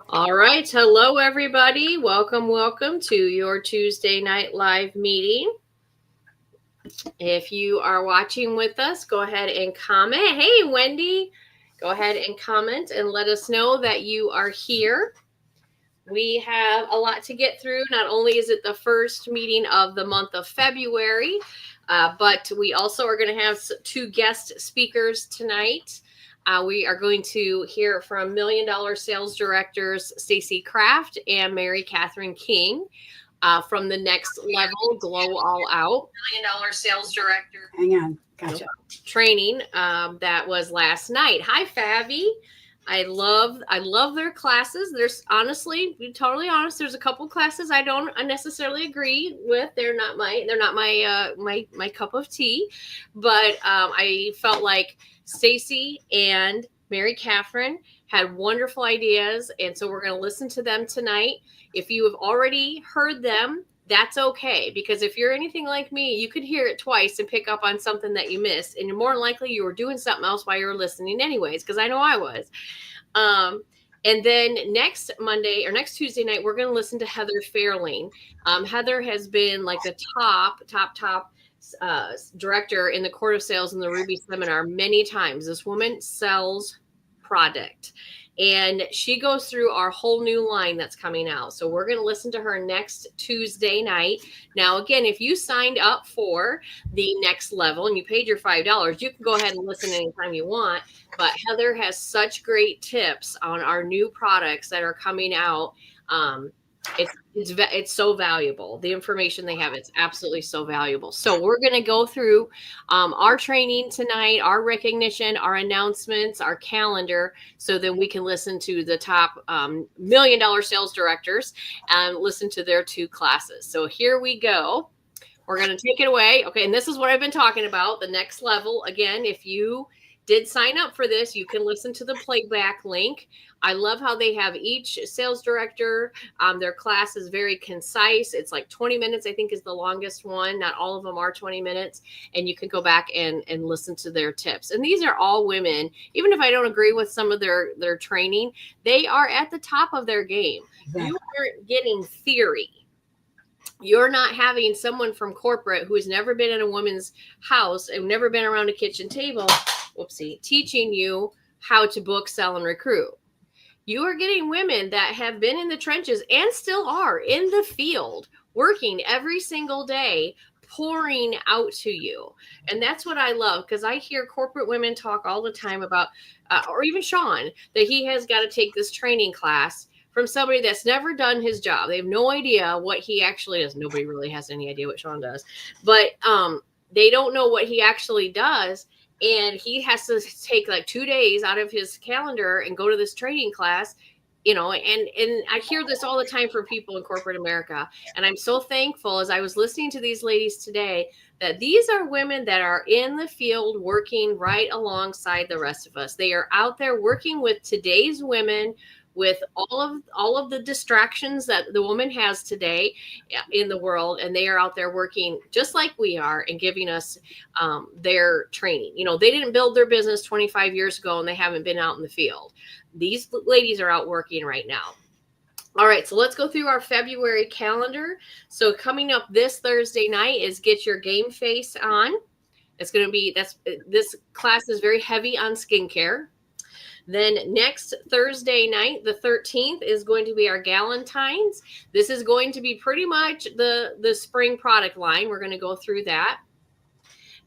All right. Hello, everybody. Welcome to your Tuesday night live meeting. If you are watching with us, go ahead and comment. Hey, Wendy, go ahead and comment and let us know that you are here. We have a lot to get through. Not only is it the first meeting of the month of February, but we also are going to have two guest speakers tonight. We are going to hear from Million Dollar Sales Directors Stacy Kraft and Mary Catherine King from the Next Level Glow All Out Million Dollar Sales Director. Hang on. Gotcha. Training that was last night. Hi, Fabi. I love their classes. There's honestly, to be totally honest, there's a couple classes I don't necessarily agree with. They're not my cup of tea, but I felt like Stacy and Mary Catherine had wonderful ideas, and so we're going to listen to them tonight. If you have already heard them, that's okay, because if you're anything like me, you could hear it twice and pick up on something that you missed, and more than likely you were doing something else while you were listening anyways, because I know I was. And then next Tuesday night, we're going to listen to Heather Fairlane. Heather has been like the top director in the Court of Sales in the Ruby Seminar many times. This woman sells product, and she goes through our whole new line that's coming out. So we're going to listen to her next Tuesday night. Now, again, if you signed up for the Next Level and you paid your $5, you can go ahead and listen anytime you want. But Heather has such great tips on our new products that are coming out. It's so valuable. The information they have, it's absolutely so valuable. So we're going to go through our training tonight, our recognition, our announcements, our calendar, so then we can listen to the top $1 million sales directors and listen to their two classes. So here we go. We're going to take it away. Okay, and this is what I've been talking about, the Next Level. Again, if you did sign up for this, you can listen to the playback link. I love how they have each sales director. Their class is very concise. It's like 20 minutes, I think, is the longest one. Not all of them are 20 minutes. And you can go back and listen to their tips. And these are all women. Even if I don't agree with some of their training, they are at the top of their game. Exactly. You aren't getting theory. You're not having someone from corporate who has never been in a woman's house and never been around a kitchen table, teaching you how to book, sell, and recruit. You are getting women that have been in the trenches and still are in the field, working every single day, pouring out to you. And that's what I love, because I hear corporate women talk all the time about, or even Sean, that he has got to take this training class from somebody that's never done his job. They have no idea what he actually does. Nobody really has any idea what Sean does, but they don't know what he actually does. And he has to take like 2 days out of his calendar and go to this training class, and I hear this all the time from people in corporate America. And I'm so thankful, as I was listening to these ladies today, that these are women that are in the field working right alongside the rest of us. They are out there working with today's women, with all of the distractions that the woman has today in the world, and they are out there working just like we are and giving us their training. They didn't build their business 25 years ago, and they haven't been out in the field. These ladies are out working right now. All right, so let's go through our February calendar. So coming up this Thursday night is Get Your Game Face On. It's going to be, this class is very heavy on skincare. Then next Thursday night, the 13th, is going to be our Galentine's. This is going to be pretty much the spring product line. We're going to go through that.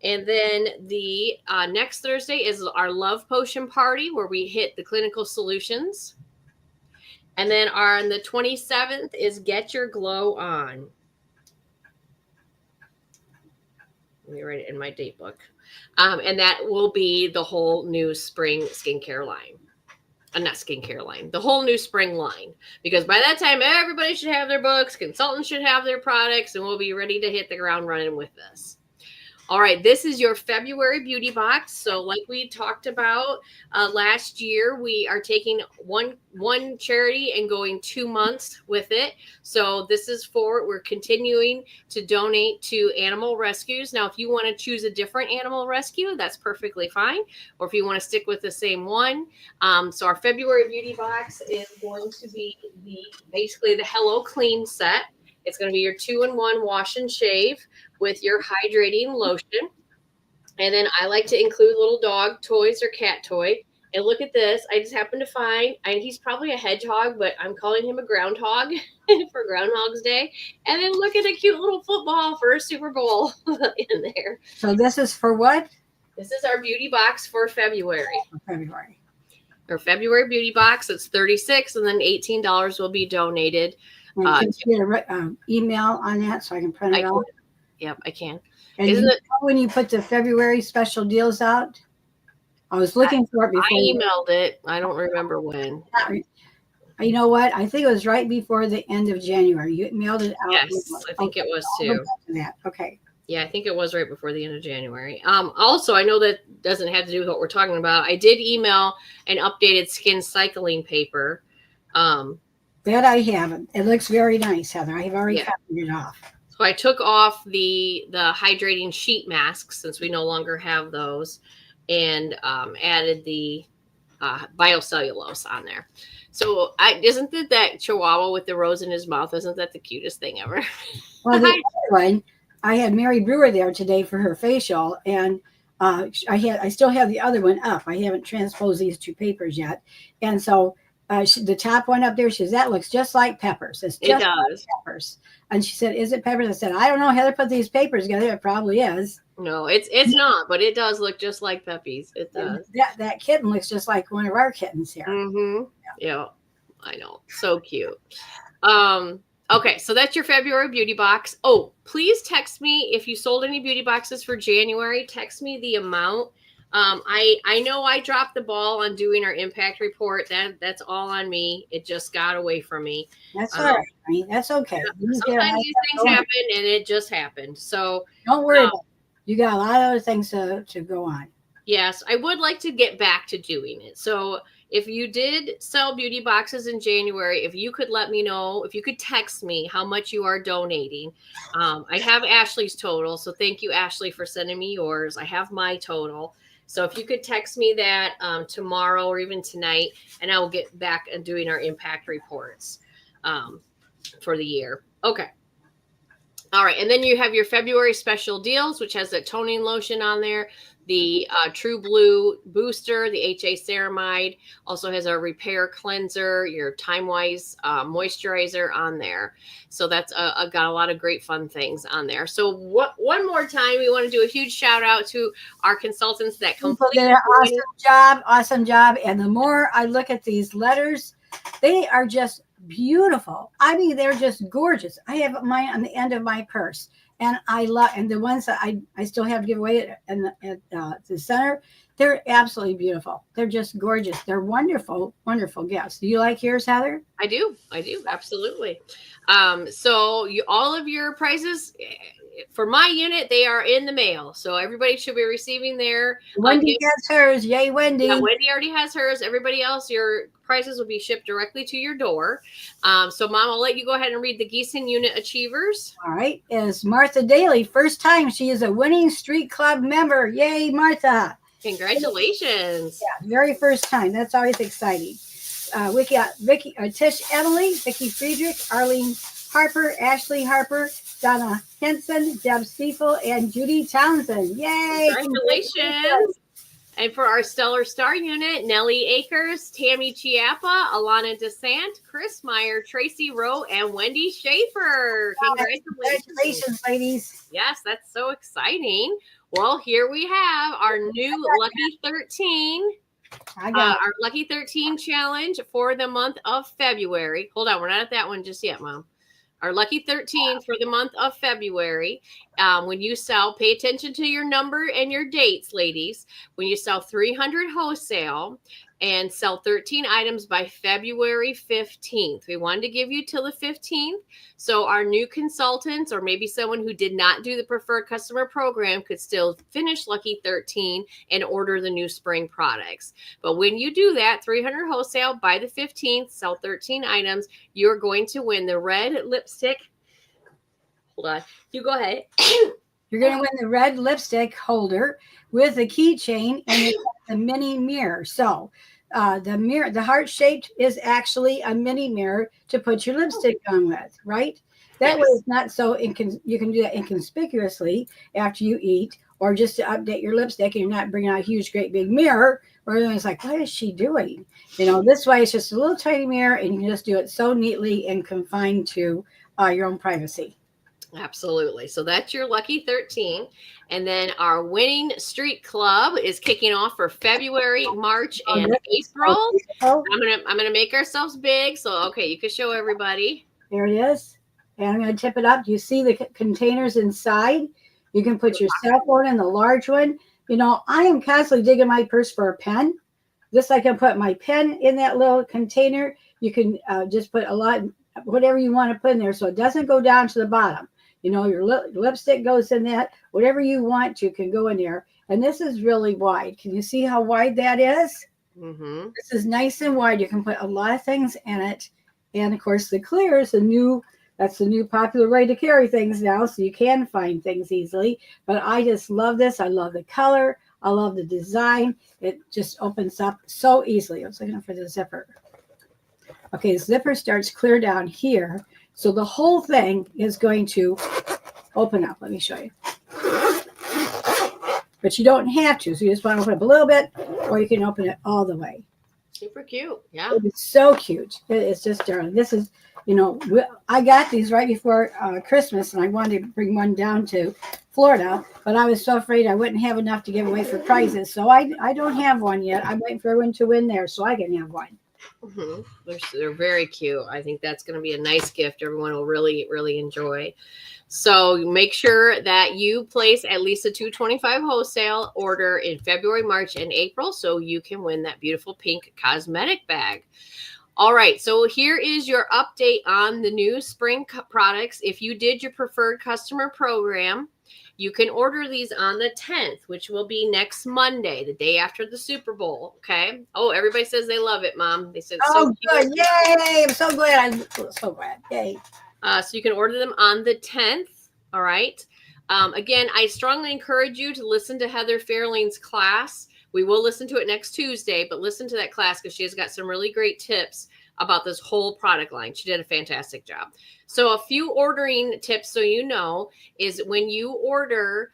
And then the next Thursday is our Love Potion Party, where we hit the clinical solutions. And then on the 27th is Get Your Glow On. Let me write it in my date book. And that will be the whole new spring skincare line. Not skincare line, the whole new spring line. Because by that time, everybody should have their books, consultants should have their products, and we'll be ready to hit the ground running with this. All right, this is your February beauty box. So, like we talked about last year, we are taking one charity and going 2 months with it. So, we're continuing to donate to animal rescues. Now, if you want to choose a different animal rescue, that's perfectly fine. Or if you want to stick with the same one, so our February beauty box is going to be basically the Hello Clean set. It's going to be your 2-in-1 wash and shave with your hydrating lotion. And then I like to include little dog toys or cat toy. And look at this. I just happened to find, and he's probably a hedgehog, but I'm calling him a groundhog for Groundhog's Day. And then look at a cute little football for a Super Bowl in there. So this is for what? This is our beauty box for February. February. Our February beauty box. It's $36, and then $18 will be donated. Can you get an email on that so I can print it out? Yep, I can. And Isn't it when you put the February special deals out? I was looking for it before. I emailed it. I don't remember when. You know what? I think it was right before the end of January. You mailed it out. Yes, I think it was too. Okay. Yeah, I think it was right before the end of January. Also, I know that doesn't have to do with what we're talking about. I did email an updated skin cycling paper. That I haven't. It looks very nice, Heather. I have already copied it off. So I took off the hydrating sheet masks since we no longer have those, and added the biocellulose on there. So isn't that Chihuahua with the rose in his mouth? Isn't that the cutest thing ever? Well, the other one, I had Mary Brewer there today for her facial, and I still have the other one up. I haven't transposed these 2 papers yet, and so the top one up there, she says, that looks just like Peppers. It does. Like Peppers. And she said, is it Peppers? I said, I don't know. Heather put these papers together. It probably is. No, it's not, but it does look just like Peppy's. It does. That kitten looks just like one of our kittens here. Mm-hmm. Yeah, I know. So cute. Okay, so that's your February beauty box. Oh, please text me if you sold any beauty boxes for January. Text me the amount. I know I dropped the ball on doing our impact report. That's all on me. It just got away from me. That's all right. I mean, that's okay. Sometimes these things happen, and it just happened. So don't worry about it. You got a lot of other things to go on. Yes, I would like to get back to doing it. So if you did sell beauty boxes in January, if you could let me know, if you could text me how much you are donating. I have Ashley's total. So thank you, Ashley, for sending me yours. I have my total. So if you could text me that tomorrow or even tonight, and I will get back and doing our impact reports for the year. Okay. All right. And then you have your February special deals, which has the toning lotion on there, the True Blue booster, the HA ceramide, also has our repair cleanser, your Time Wise moisturizer on there. So that's got a lot of great fun things on there. So one more time, we want to do a huge shout out to our consultants that completely did an awesome job. And the more I look at these letters, they are just beautiful. I mean, they're just gorgeous. I have mine on the end of my purse, and I love, and the ones that I still have to give away at the center, they're absolutely beautiful. They're just gorgeous. They're wonderful, wonderful gifts. Do you like yours, Heather? I do. Absolutely. So all of your prizes for my unit, they are in the mail. So everybody should be receiving their. Wendy has hers. Yay, Wendy. Yeah, Wendy already has hers. Everybody else, your prizes will be shipped directly to your door. So Mom, I'll let you go ahead and read the Gießen Unit Achievers. All right. Is Martha Daly. First time she is a Winning Streak Club member. Yay, Martha. Congratulations. Yeah, very first time. That's always exciting. We got Tish Emily, Vicki Friedrich, Arlene Harper, Ashley Harper, Donna Henson, Deb Stiefel, and Judy Townsend. Yay! Congratulations. And for our Stellar Star unit, Nellie Akers, Tammy Chiappa, Alana DeSant, Chris Meyer, Tracy Rowe, and Wendy Schaefer. Congratulations, ladies. Yes, that's so exciting. Well, here we have our new Lucky 13. Our Lucky 13 challenge for the month of February. Hold on, we're not at that one just yet, Mom. Our Lucky 13 for the month of February. When you sell, pay attention to your number and your dates, ladies. When you sell 300 wholesale, and sell 13 items by February 15th. We wanted to give you till the 15th. So our new consultants, or maybe someone who did not do the preferred customer program, could still finish Lucky 13 and order the new spring products. But when you do that, 300 wholesale by the 15th, sell 13 items, you're going to win the red lipstick. Hold on. You go ahead. You're going to win the red lipstick holder with a keychain and a mini mirror. So the mirror, the heart shaped, is actually a mini mirror to put your lipstick on with, right? That way it's not so you can do that inconspicuously after you eat, or just to update your lipstick, and you're not bringing out a huge, great big mirror where everyone's like, what is she doing? This way it's just a little tiny mirror, and you can just do it so neatly and confined to your own privacy. Absolutely. So that's your Lucky 13. And then our Winning Streak Club is kicking off for February, March, and April. I'm gonna make ourselves big. So okay, you can show everybody. There it is. And I'm going to tip it up. You see the containers inside? You can put your cell phone in the large one. I am constantly digging my purse for a pen. Just I can put my pen in that little container. You can just put whatever you want to put in there so it doesn't go down to the bottom. Your lipstick goes in that. Whatever you want to can go in there. And this is really wide. Can you see how wide that is? Mm-hmm. This is nice and wide. You can put a lot of things in it. And, of course, the clear is that's the new popular way to carry things now, so you can find things easily. But I just love this. I love the color. I love the design. It just opens up so easily. I was looking for the zipper. Okay, the zipper starts clear down here. So the whole thing is going to open up. Let me show you. But you don't have to. So you just want to open up a little bit, or you can open it all the way. Super cute. Yeah. It is so cute. It's just darling. This is, I got these right before Christmas, and I wanted to bring one down to Florida, but I was so afraid I wouldn't have enough to give away for prizes. So I don't have one yet. I'm waiting for everyone to win there so I can have one. Mm-hmm. They're very cute. I think that's going to be a nice gift everyone will really, really enjoy. So make sure that you place at least a $225 wholesale order in February, March, and April so you can win that beautiful pink cosmetic bag. All right, so here is your update on the new spring products. If you did your preferred customer program, you can order these on the 10th, which will be next Monday, the day after the Super Bowl. Okay. Oh, everybody says they love it, Mom. They said so good. Yay! I'm so glad. I'm so glad. Yay. So you can order them on the 10th. All right. Again, I strongly encourage you to listen to Heather Fairlane's class. We will listen to it next Tuesday, but listen to that class because she has got some really great tips about this whole product line. She did a fantastic job. So a few ordering tips so you know is when you order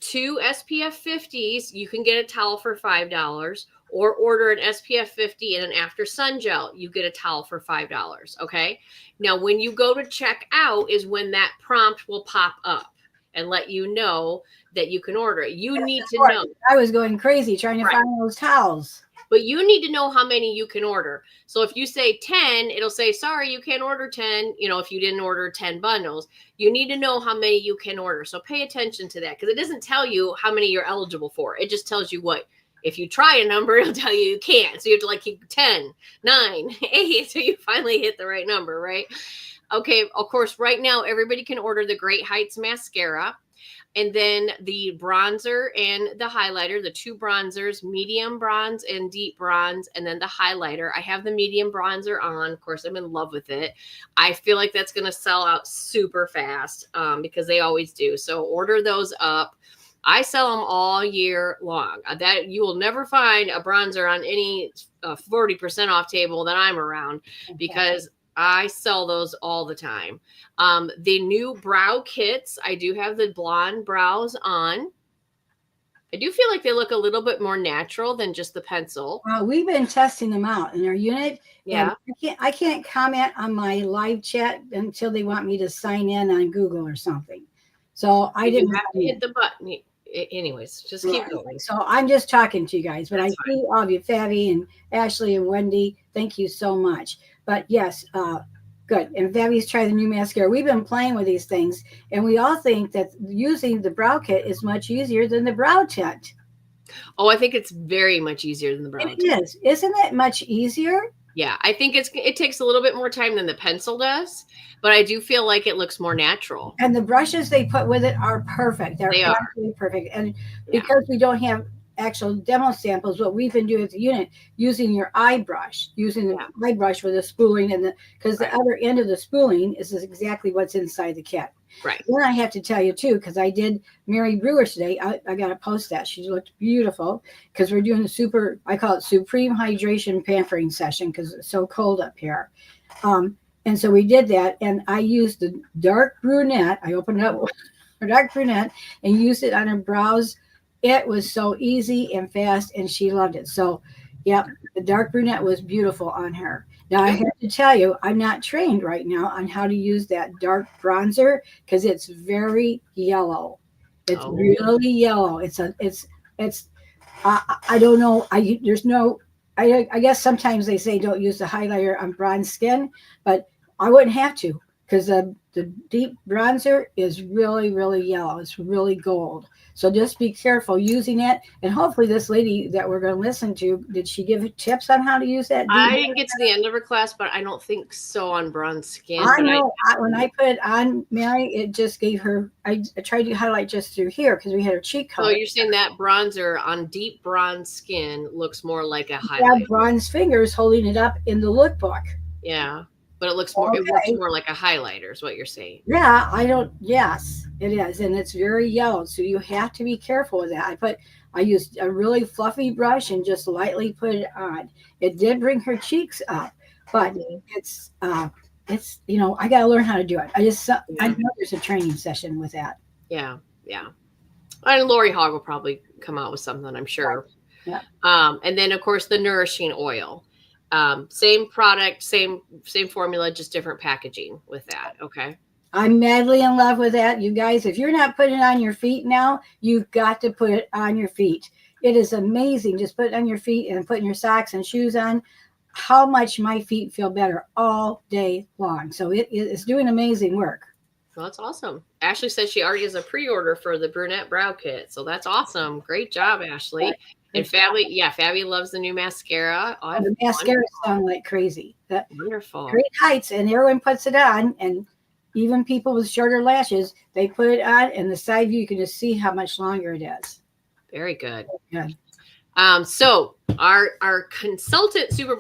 2 SPF 50s, you can get a towel for $5, or order an SPF 50 and an after sun gel, you get a towel for $5. Okay. Now, when you go to check out is when that prompt will pop up and let you know that you can order it. You need to know. I was going crazy trying to find those towels. But you need to know how many you can order. So if you say 10, it'll say, sorry, you can't order 10. If you didn't order 10 bundles, you need to know how many you can order. So pay attention to that because it doesn't tell you how many you're eligible for. It just tells you what. If you try a number, it'll tell you can't. So you have to keep 10, 9, 8 so you finally hit the right number, right? Okay, of course, right now, everybody can order the Great Heights mascara. And then the bronzer and the highlighter, the 2 bronzers, medium bronze and deep bronze, and then the highlighter. I have the medium bronzer on. Of course, I'm in love with it. I feel like that's going to sell out super fast because they always do. So order those up. I sell them all year long. That you will never find a bronzer on any 40% off table that I'm around because I sell those all the time. The new brow kits, I do have the blonde brows on. I do feel like they look a little bit more natural than just the pencil. We've been testing them out in our unit. Yeah. I can't comment on my live chat until they want me to sign in on Google or something. So I didn't have to hit the button. Anyways, just keep going. So I'm just talking to you guys, but I see all of you, Fabi and Ashley and Wendy. Thank you so much. But yes, good. And Fabi's tried the new mascara. We've been playing with these things, and we all think that using the brow kit is much easier than the brow tint. Oh, I think it's very much easier than the brown It tip. is. Isn't it much easier? Yeah, I think it takes a little bit more time than the pencil does, but I do feel like it looks more natural. And the brushes they put with it are perfect. They're They are. absolutely perfect. And Yeah. because we don't have actual demo samples, what we've been doing at the unit, using your eye brush, using the eye brush with the spooling and because the other end of the spooling is exactly what's inside the kit. Right. Then I have to tell you too, because I did Mary Brewer today. I got to post that. She looked beautiful because we're doing I call it Supreme Hydration Pampering Session because it's so cold up here. And so we did that, and I used the dark brunette. I opened up a dark brunette and used it on her brows. It was so easy and fast, and she loved it. So, yeah, the dark brunette was beautiful on her. Now, I have to tell you, I'm not trained right now on how to use that dark bronzer because it's very yellow. It's really yellow. I don't know. I guess sometimes they say don't use the highlighter on bronze skin, but I wouldn't have to because the deep bronzer is really, really yellow. It's really gold. So just be careful using it. And hopefully this lady that we're going to listen to, did she give tips on how to use that? I didn't get to the end of her class, but I don't think so on bronze skin. I know. When I put it on Mary, it just gave her, I tried to highlight just through here because we had her cheek color. So you're saying that bronzer on deep bronze skin looks more like a highlight. Yeah, bronze fingers holding it up in the lookbook. Yeah. But it looks more, it looks more like a highlighter is what you're saying. Yeah, yes, it is. And it's very yellow. So you have to be careful with that. I used a really fluffy brush and just lightly put it on. It did bring her cheeks up, but it's, I got to learn how to do it. I know there's a training session with that. Yeah. Yeah. And Lori Hogg will probably come out with something, I'm sure. Yeah. And then of course the nourishing oil. Same product, same formula, just different packaging with that. Okay. I'm madly in love with that. You guys, if you're not putting it on your feet now, you've got to put it on your feet. It is amazing. Just put it on your feet and putting your socks and shoes on. How much my feet feel better all day long. So it is doing amazing work. Well, that's awesome. Ashley says she already has a pre-order for the brunette brow kit. So that's awesome. Great job, Ashley. And Fabi loves the new mascara. Oh, the mascara sound like crazy. Wonderful. Great heights, and everyone puts it on, and even people with shorter lashes, they put it on, and the side view, you can just see how much longer it is. Very good. Good. So our consultant Super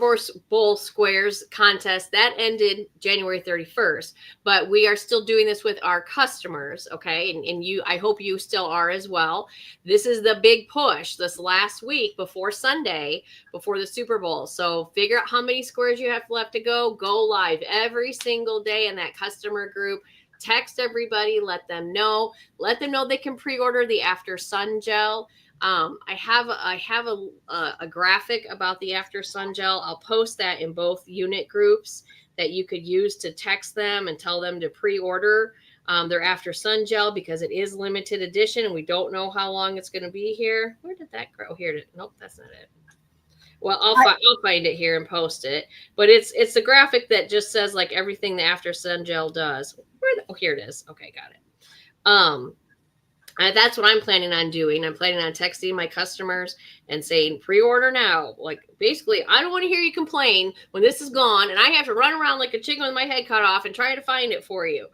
Bowl squares contest that ended January 31st, but we are still doing this with our customers. Okay. And I hope you still are as well. This is the big push this last week before Sunday, before the Super Bowl. So figure out how many squares you have left to go live every single day in that customer group. Text everybody, let them know they can pre-order the After Sun Gel. I have a graphic about the After Sun Gel. I'll post that in both unit groups that you could use to text them and tell them to pre-order their After Sun Gel because it is limited edition and we don't know how long it's going to be here. Where did that go? Here. Nope, that's not it. Well, I'll find it here and post it. But it's a graphic that just says like everything the After Sun Gel does. Here it is. Okay, got it. And that's what I'm planning on doing. I'm planning on texting my customers and saying pre-order now. Like basically, I don't want to hear you complain when this is gone and I have to run around like a chicken with my head cut off and try to find it for you.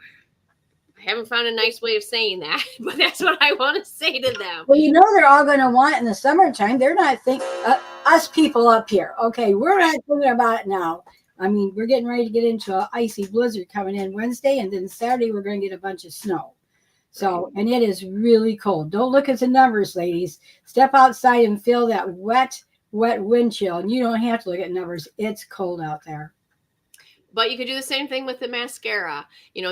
I haven't found a nice way of saying that, but that's what I want to say to them. Well, they're all going to want it in the summertime. They're not thinking us people up here. Okay, we're not thinking about it now. I mean, we're getting ready to get into an icy blizzard coming in Wednesday, and then Saturday we're going to get a bunch of snow. So, and it is really cold. Don't look at the numbers, ladies. Step outside and feel that wet wind chill. And you don't have to look at numbers. It's cold out there. But you could do the same thing with the mascara.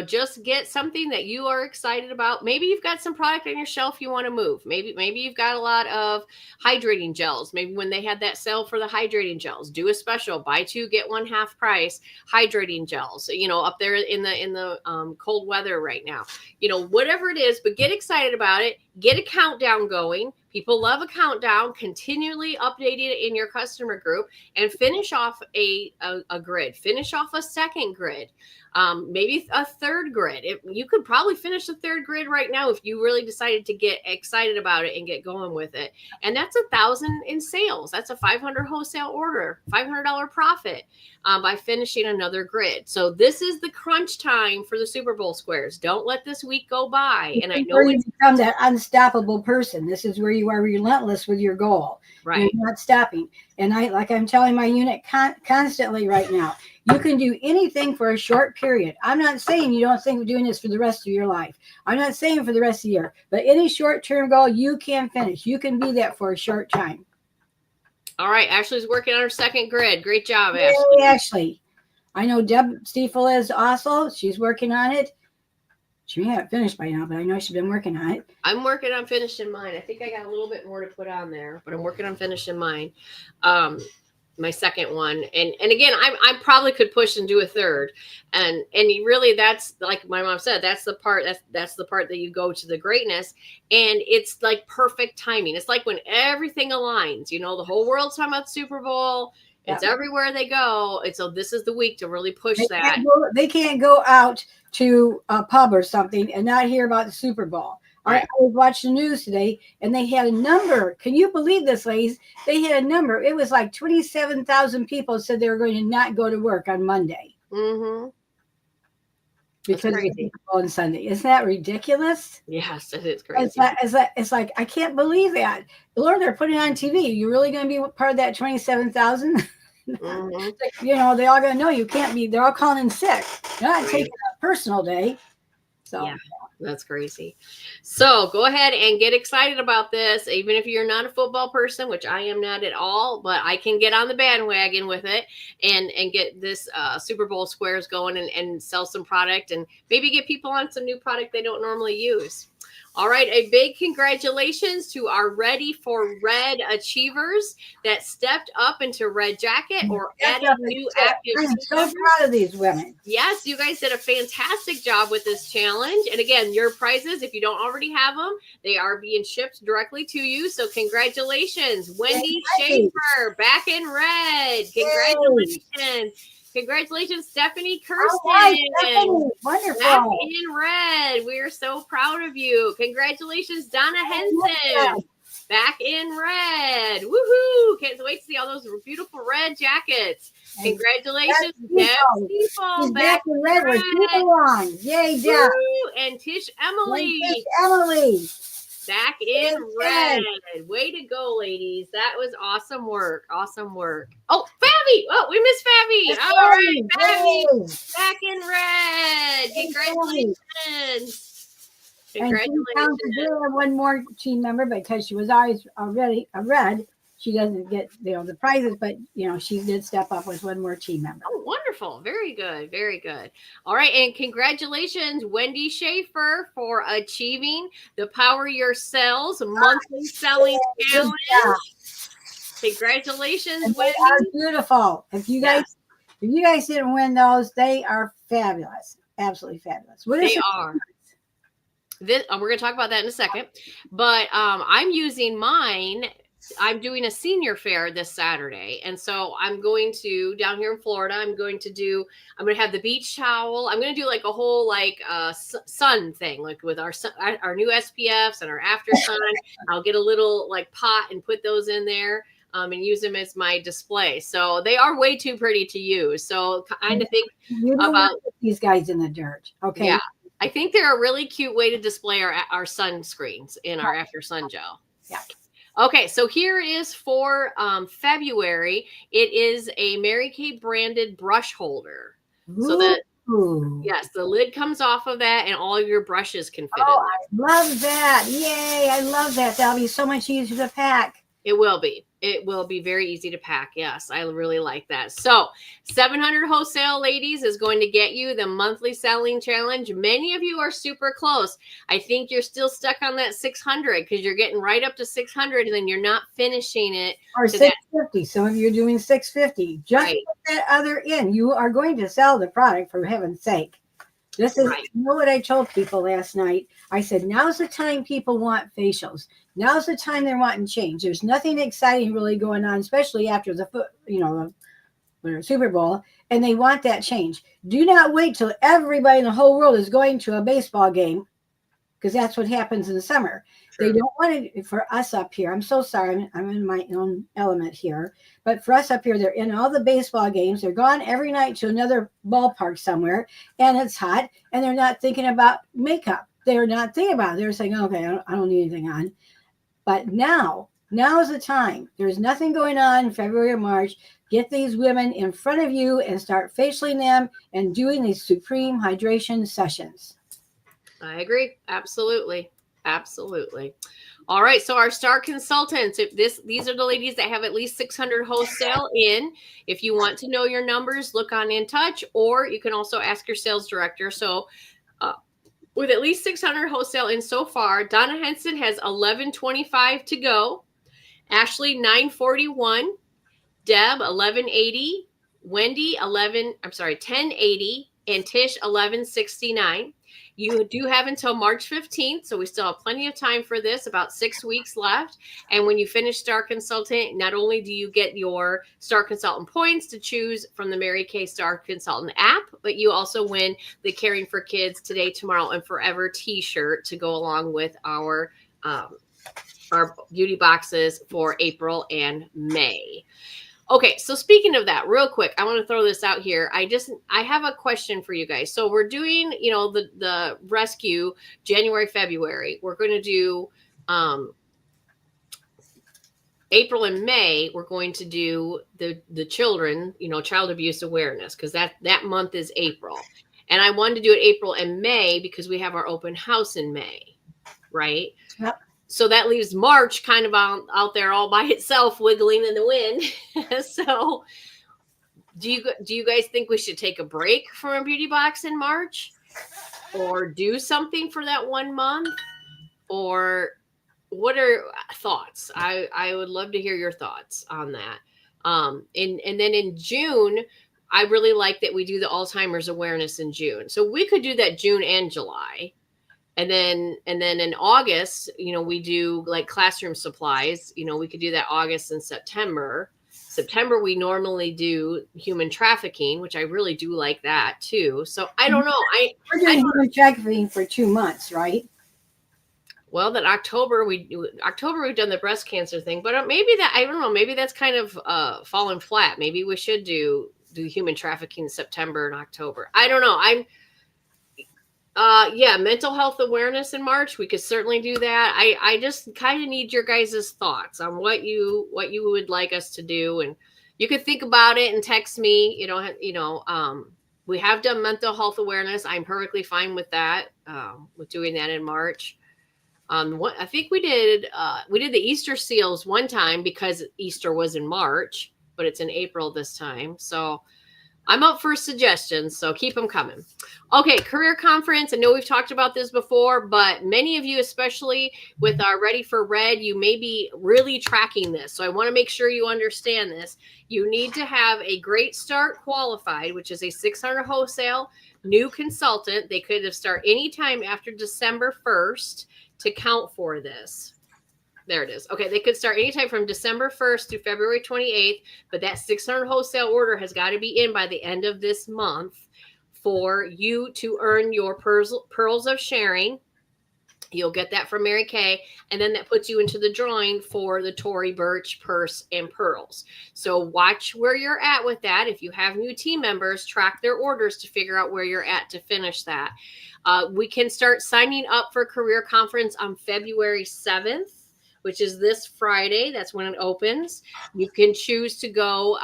Just get something that you are excited about. Maybe you've got some product on your shelf you want to move. Maybe you've got a lot of hydrating gels. Maybe when they had that sale for the hydrating gels, do a special, buy 2, get 1 half price hydrating gels, up there in the cold weather right now. Whatever it is, but get excited about it. get a countdown going. People love a countdown. Continually updating it in your customer group, and finish off a grid. Finish off a second grid. Maybe a third grid. You could probably finish the third grid right now if you really decided to get excited about it and get going with it. And that's $1,000 in sales. That's a 500 wholesale order, $500 profit by finishing another grid. So this is the crunch time for the Super Bowl squares. Don't let this week go by. And I know you become that unstoppable person. This is where you are relentless with your goal. Right. You're not stopping. And I'm telling my unit constantly right now, you can do anything for a short period. I'm not saying you don't think of doing this for the rest of your life. I'm not saying for the rest of the year, but any short-term goal you can finish. You can be that for a short time. All right. Ashley's working on her second grid. Great job, Yay, Ashley. Ashley. I know Deb Stiefel is also. She's working on it. She may have it finished by now, but I know she's been working on it. I'm working on finishing mine. I think I got a little bit more to put on there, but I'm working on finishing mine. My second one. And again, I probably could push and do a third. And really, that's like my mom said, that's the part that you go to the greatness. And it's like perfect timing. It's like when everything aligns, the whole world's talking about Super Bowl. It's everywhere they go. And so this is the week to really push that. They can't go out to a pub or something and not hear about the Super Bowl. Right. I was watching the news today, and they had a number. Can you believe this, ladies? They had a number. It was like 27,000 people said they were going to not go to work on Monday. Mm-hmm. Because of the Super Bowl on Sunday. Isn't that ridiculous? Yes, it is crazy. It's like, I can't believe that. Lord, they're putting it on TV. You're really going to be part of that 27,000? Mm-hmm. They all going to know you can't be. They're all calling in sick. You're not taking a personal day. So. Yeah. That's crazy. So go ahead and get excited about this. Even if you're not a football person, which I am not at all, but I can get on the bandwagon with it and get this Super Bowl squares going and sell some product and maybe get people on some new product they don't normally use. All right, a big congratulations to our Ready for Red achievers that stepped up into Red Jacket or added new active. I'm so proud of these women. Yes, you guys did a fantastic job with this challenge. And again, your prizes, if you don't already have them, they are being shipped directly to you. So congratulations, Wendy Schaefer, back in red. Congratulations. Congratulations, Stephanie Kirsten. Right, Stephanie. Wonderful. Back in red. We are so proud of you. Congratulations, Donna Henson. Back in red. Woohoo. Can't wait to see all those beautiful red jackets. Congratulations, Deb Stiefel. Back in red. With people on. Yay, Deb. And Tish Emily. Back in red. Way to go, ladies. That was awesome work. Awesome work. Oh, Fabi. Oh, we missed Fabi. All right, Fabi. Back in red. Congratulations. Congratulations. And one more team member because she was always already a red. She doesn't get the prizes, but she did step up with one more team member. Oh, wonderful. Very good. Very good. All right. And congratulations, Wendy Schaefer, for achieving the Power Your Sales monthly selling challenge. Congratulations, Wendy. They are beautiful. If you guys didn't win those, they are fabulous. Absolutely fabulous. They are. We're going to talk about that in a second, but I'm using mine. I'm doing a senior fair this Saturday. And so I'm going to, down here in Florida, I'm going to have the beach towel. I'm going to do like a whole sun thing, like with our new SPFs and our after sun. I'll get a little like pot and put those in there and use them as my display. So they are way too pretty to use. So kind of think about these guys in the dirt. Okay. Yeah. I think they're a really cute way to display our sunscreens in our after sun gel. Yeah. Okay, so here is for February. It is a Mary Kay branded brush holder. So that yes, the lid comes off of that, and all of your brushes can fit in. I love that! Yay! I love that. That'll be so much easier to pack. It will be. It will be very easy to pack. Yes, I really like that. So 700 wholesale ladies is going to get you the monthly selling challenge. Many of you are super close. I think you're still stuck on that 600 because you're getting right up to 600 and then you're not finishing it. Or 650. Some of you are doing 650. Just put that other in. You are going to sell the product, for heaven's sake. This is, Right. you know what I told people last night? I said, now's the time people want facials. Now's the time they're wanting change. There's nothing exciting really going on, especially after the Super Bowl, and they want that change. Do not wait till everybody in the whole world is going to a baseball game, because that's what happens in the summer. True. They don't want to, for us up here, I'm so sorry, I'm in my own element here, but for us up here, they're in all the baseball games. They're gone every night to another ballpark somewhere, and it's hot, and they're not thinking about makeup. They're not thinking about it. They're saying, okay, I don't need anything on. But now is the time. There's nothing going on in February or March. Get these women in front of you and start facialing them and doing these supreme hydration sessions. I agree. Absolutely. Absolutely. All right. So our star consultants, these are the ladies that have at least 600 wholesale in. If you want to know your numbers, look on In Touch, or you can also ask your sales director. So with at least 600 wholesale in so far, Donna Henson has 1125 to go. Ashley 941, Deb 1180, Wendy 1080, and Tish 1169. You do have until March 15th, so we still have plenty of time for this, about 6 weeks left. And when you finish Star Consultant, not only do you get your Star Consultant points to choose from the Mary Kay Star Consultant app, but you also win the Caring for Kids Today, Tomorrow, and Forever t-shirt to go along with our beauty boxes for April and May. Okay, so speaking of that, real quick, I want to throw this out here. I have a question for you guys. So we're doing, the rescue January, February. We're going to do April and May. We're going to do the children, child abuse awareness, because that month is April. And I wanted to do it April and May because we have our open house in May, right? Yep. So that leaves March kind of out there all by itself, wiggling in the wind. So do you guys think we should take a break from a beauty box in March, or do something for that 1 month? Or what are thoughts? I would love to hear your thoughts on that. And then in June, I really like that we do the Alzheimer's awareness in June. So we could do that June and July. And then in August, we do like classroom supplies. We could do that August and September. September, we normally do human trafficking, which I really do like that too. So I don't know. We're doing human trafficking for 2 months, right? Well, that October we've done the breast cancer thing, but maybe that, I don't know, maybe that's kind of fallen flat. Maybe we should do human trafficking in September and October. I don't know. Mental health awareness in March. We could certainly do that. I just kind of need your guys' thoughts on what you would like us to do, and you could think about it and text me. We have done mental health awareness. I'm perfectly fine with that. With doing that in March. I think we did the Easter seals one time because Easter was in March, but it's in April this time. So I'm up for suggestions, so keep them coming. Okay, career conference. I know we've talked about this before, but many of you, especially with our Ready for Red, you may be really tracking this. So I want to make sure you understand this. You need to have a Great Start Qualified, which is a 600 wholesale new consultant. They could have started anytime after December 1st to count for this. There it is. Okay, they could start anytime from December 1st to February 28th, but that 600 wholesale order has got to be in by the end of this month for you to earn your pearls of sharing. You'll get that from Mary Kay, and then that puts you into the drawing for the Tory Burch purse and pearls. So watch where you're at with that. If you have new team members, track their orders to figure out where you're at to finish that. We can start signing up for career conference on February 7th. Which is this Friday. That's when it opens. You can choose to go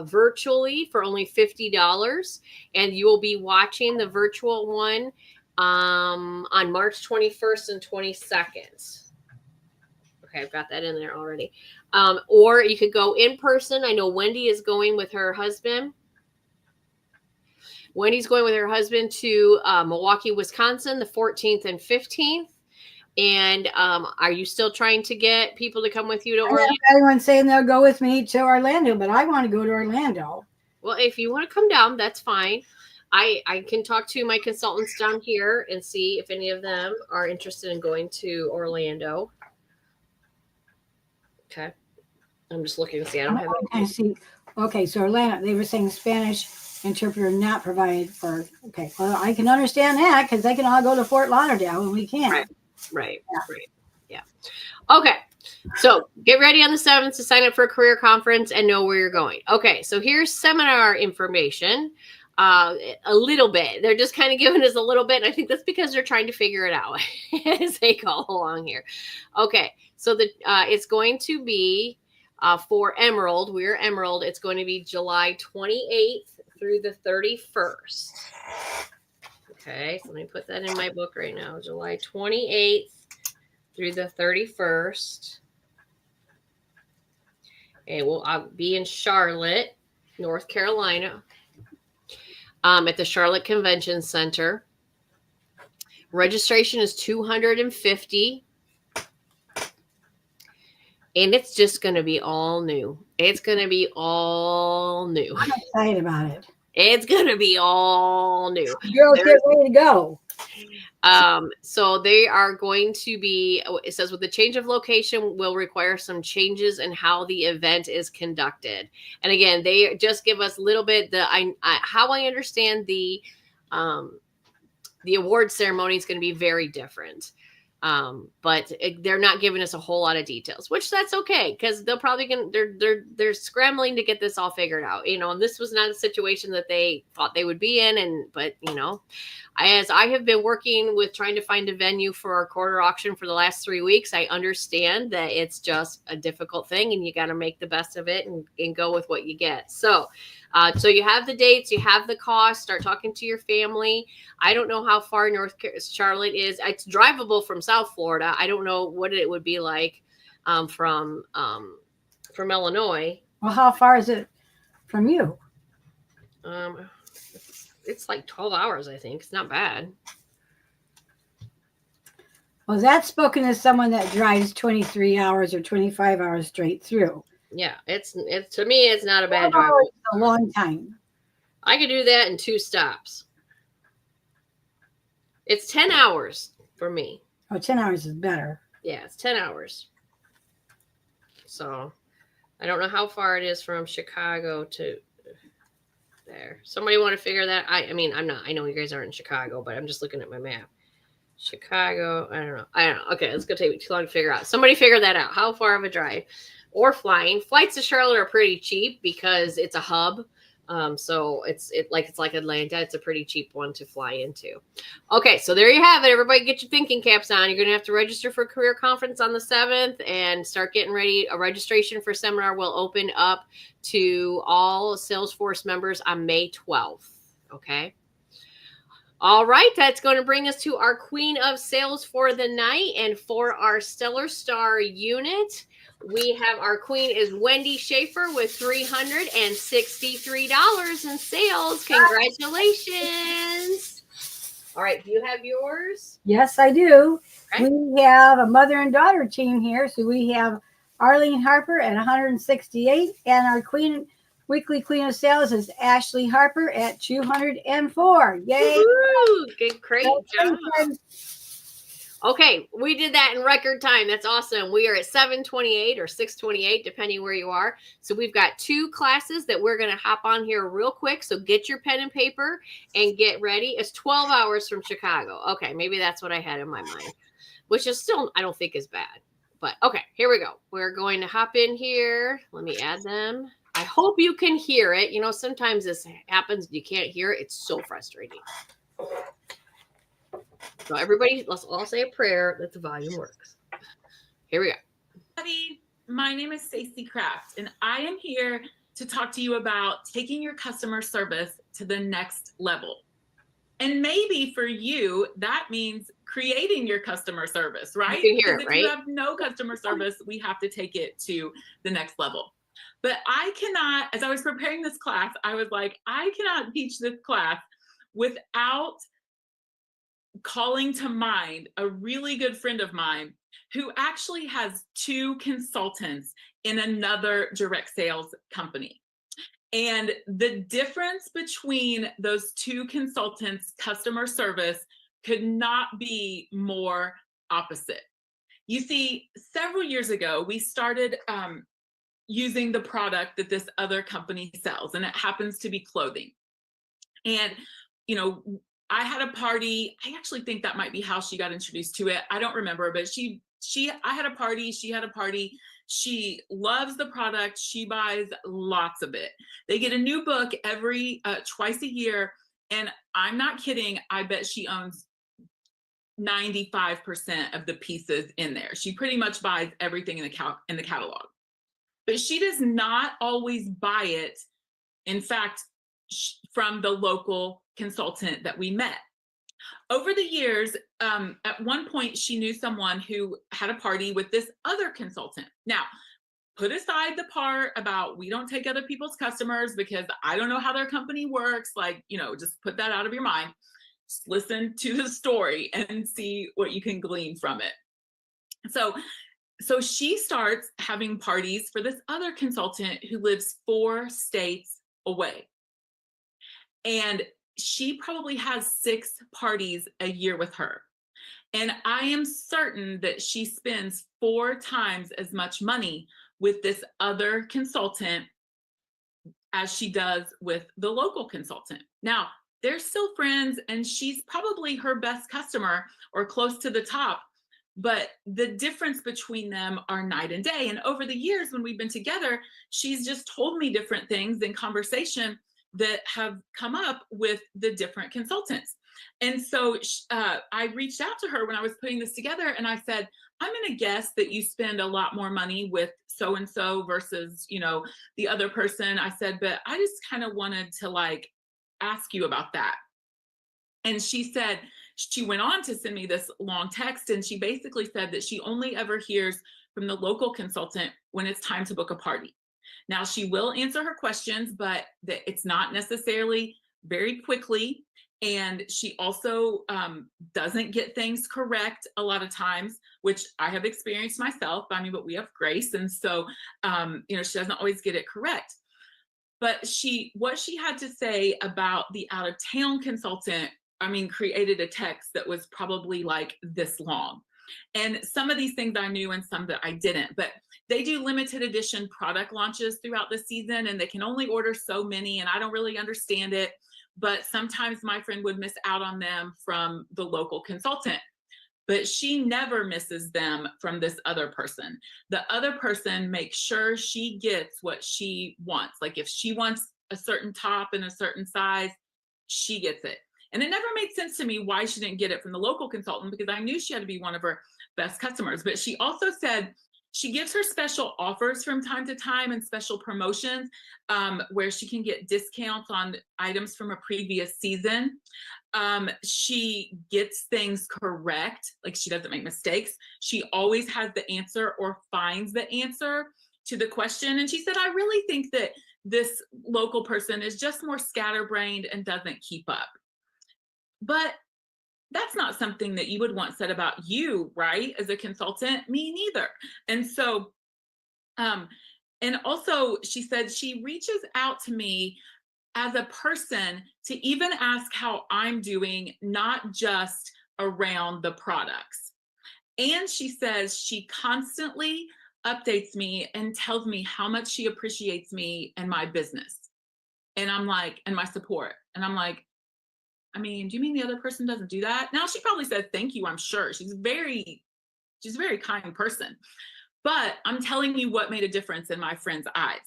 virtually for only $50, and you will be watching the virtual one on March 21st and 22nd. Okay, I've got that in there already. Or you could go in person. I know Wendy is going with her husband. Wendy's going with her husband to Milwaukee, Wisconsin, the 14th and 15th. And are you still trying to get people to come with you to Orlando? Everyone's saying they'll go with me to Orlando, but I want to go to Orlando. Well, if you want to come down, that's fine. I can talk to my consultants down here and see if any of them are interested in going to Orlando. Okay. I'm just looking to see. I don't have I see. Okay, so Orlando, they were saying Spanish interpreter not provided for. Okay, well, I can understand that because they can all go to Fort Lauderdale and we can't. Right. Yeah. Okay. So get ready on the 7th to sign up for a career conference and know where you're going. Okay. So here's seminar information. A little bit. They're just kind of giving us a little bit. And I think that's because they're trying to figure it out as they go along here. Okay. So it's going to be for Emerald. We're Emerald. It's going to be July 28th through the 31st. Okay, so let me put that in my book right now. July 28th through the 31st. And I'll be in Charlotte, North Carolina, at the Charlotte Convention Center. Registration is $250. And it's just going to be all new. It's going to be all new. I'm excited about it. It's going to be all new. Girls, get ready to go. So they are going to be, it says with the change of location will require some changes in how the event is conducted. And again, they just give us a little bit, how I understand the award ceremony is going to be very different. But they're not giving us a whole lot of details, which that's okay because they'll probably they're scrambling to get this all figured out. This was not a situation that they thought they would be in, but as I have been working with trying to find a venue for our quarter auction for the last 3 weeks, I understand that it's just a difficult thing, and you got to make the best of it and go with what you get. So you have the dates, you have the cost, start talking to your family. I don't know how far North Charlotte is. It's drivable from South Florida. I don't know what it would be like from Illinois. Well, how far is it from you? It's like 12 hours, I think. It's not bad. Well, that's spoken as someone that drives 23 hours or 25 hours straight through. Yeah, it's to me, it's not a bad drive. A long time. I could do that in 2 stops. It's 10 hours for me. Oh, 10 hours is better. Yeah, it's 10 hours. So I don't know how far it is from Chicago to there. Somebody want to figure that? I mean, I'm not. I know you guys aren't in Chicago, but I'm just looking at my map. Chicago. I don't know. Okay, it's going to take me too long to figure out. Somebody figure that out. How far of a drive? Or flying. Flights to Charlotte are pretty cheap because it's a hub. So it's like Atlanta. It's a pretty cheap one to fly into. Okay, so there you have it. Everybody get your thinking caps on. You're going to have to register for a career conference on the 7th and start getting ready. A registration for seminar will open up to all Salesforce members on May 12th. Okay. All right, that's going to bring us to our Queen of Sales for the night. And for our Stellar Star unit, we have our queen is Wendy Schaefer with $363 in sales. Congratulations. All right, do you have yours? Yes, I do. Okay. We have a mother and daughter team here. So we have Arlene Harper at 168, and our weekly queen of sales is Ashley Harper at 204. Yay! Woo-hoo! Good, great job. Okay, we did that in record time. That's awesome. We are at 7:28 or 6:28, depending where you are. So we've got 2 classes that we're going to hop on here real quick. So get your pen and paper and get ready. It's 12 hours from Chicago. Okay, maybe that's what I had in my mind, which is still, I don't think is bad. But okay, here we go. We're going to hop in here. Let me add them. I hope you can hear it. Sometimes this happens. You can't hear it. It's so frustrating. So everybody, let's all say a prayer that the volume works. Here we go. Everybody, my name is Stacey Kraft, and I am here to talk to you about taking your customer service to the next level. And maybe for you, that means creating your customer service, right? You can hear it, if right? you have no customer service, we have to take it to the next level. But I cannot, as I was preparing this class, I was like, I cannot teach this class without calling to mind a really good friend of mine who actually has 2 consultants in another direct sales company. And the difference between those two consultants' customer service could not be more opposite. You see, several years ago, we started using the product that this other company sells, and it happens to be clothing. And, you know, I had a party. I actually think that might be how she got introduced to it. I don't remember, but I had a party. She had a party. She loves the product. She buys lots of it. They get a new book every twice a year. And I'm not kidding. I bet she owns 95% of the pieces in there. She pretty much buys everything in the catalog. But she does not always buy it, in fact, from the local consultant that we met. Over the years, at one point, she knew someone who had a party with this other consultant. Now, put aside the part about we don't take other people's customers because I don't know how their company works. Like, you know, just put that out of your mind. Just listen to the story and see what you can glean from it. So she starts having parties for this other consultant who lives 4 states away. And she probably has 6 parties a year with her. And I am certain that she spends 4 times as much money with this other consultant as she does with the local consultant. Now, they're still friends, and she's probably her best customer or close to the top. But the difference between them are night and day. And over the years, when we've been together, she's just told me different things in conversation that have come up with the different consultants. And so I reached out to her when I was putting this together, and I said, I'm going to guess that you spend a lot more money with so-and-so versus, you know, the other person. I said, but I just kind of wanted to like ask you about that. And she said, she went on to send me this long text, and she basically said that she only ever hears from the local consultant when it's time to book a party. Now, she will answer her questions, but it's not necessarily very quickly. And she also doesn't get things correct a lot of times, which I have experienced myself. I mean, but we have grace. And so, you know, she doesn't always get it correct. But what she had to say about the out of town consultant, I mean, created a text that was probably like this long. And some of these things I knew and some that I didn't, but they do limited edition product launches throughout the season, and they can only order so many, and I don't really understand it, but sometimes my friend would miss out on them from the local consultant. But she never misses them from this other person. The other person makes sure she gets what she wants. Like if she wants a certain top in a certain size, she gets it. And it never made sense to me why she didn't get it from the local consultant, because I knew she had to be one of her best customers. But she also said she gives her special offers from time to time and special promotions where she can get discounts on items from a previous season. She gets things correct, like she doesn't make mistakes. She always has the answer or finds the answer to the question. And she said, I really think that this local person is just more scatterbrained and doesn't keep up. But that's not something that you would want said about you, right? As a consultant, me neither. And so, and also she said she reaches out to me as a person to even ask how I'm doing, not just around the products. And she says she constantly updates me and tells me how much she appreciates me and my business. And I'm like, and my support. And I'm like, I mean, do you mean the other person doesn't do that? Now, she probably said thank you, I'm sure. She's a very kind person. But I'm telling you what made a difference in my friend's eyes.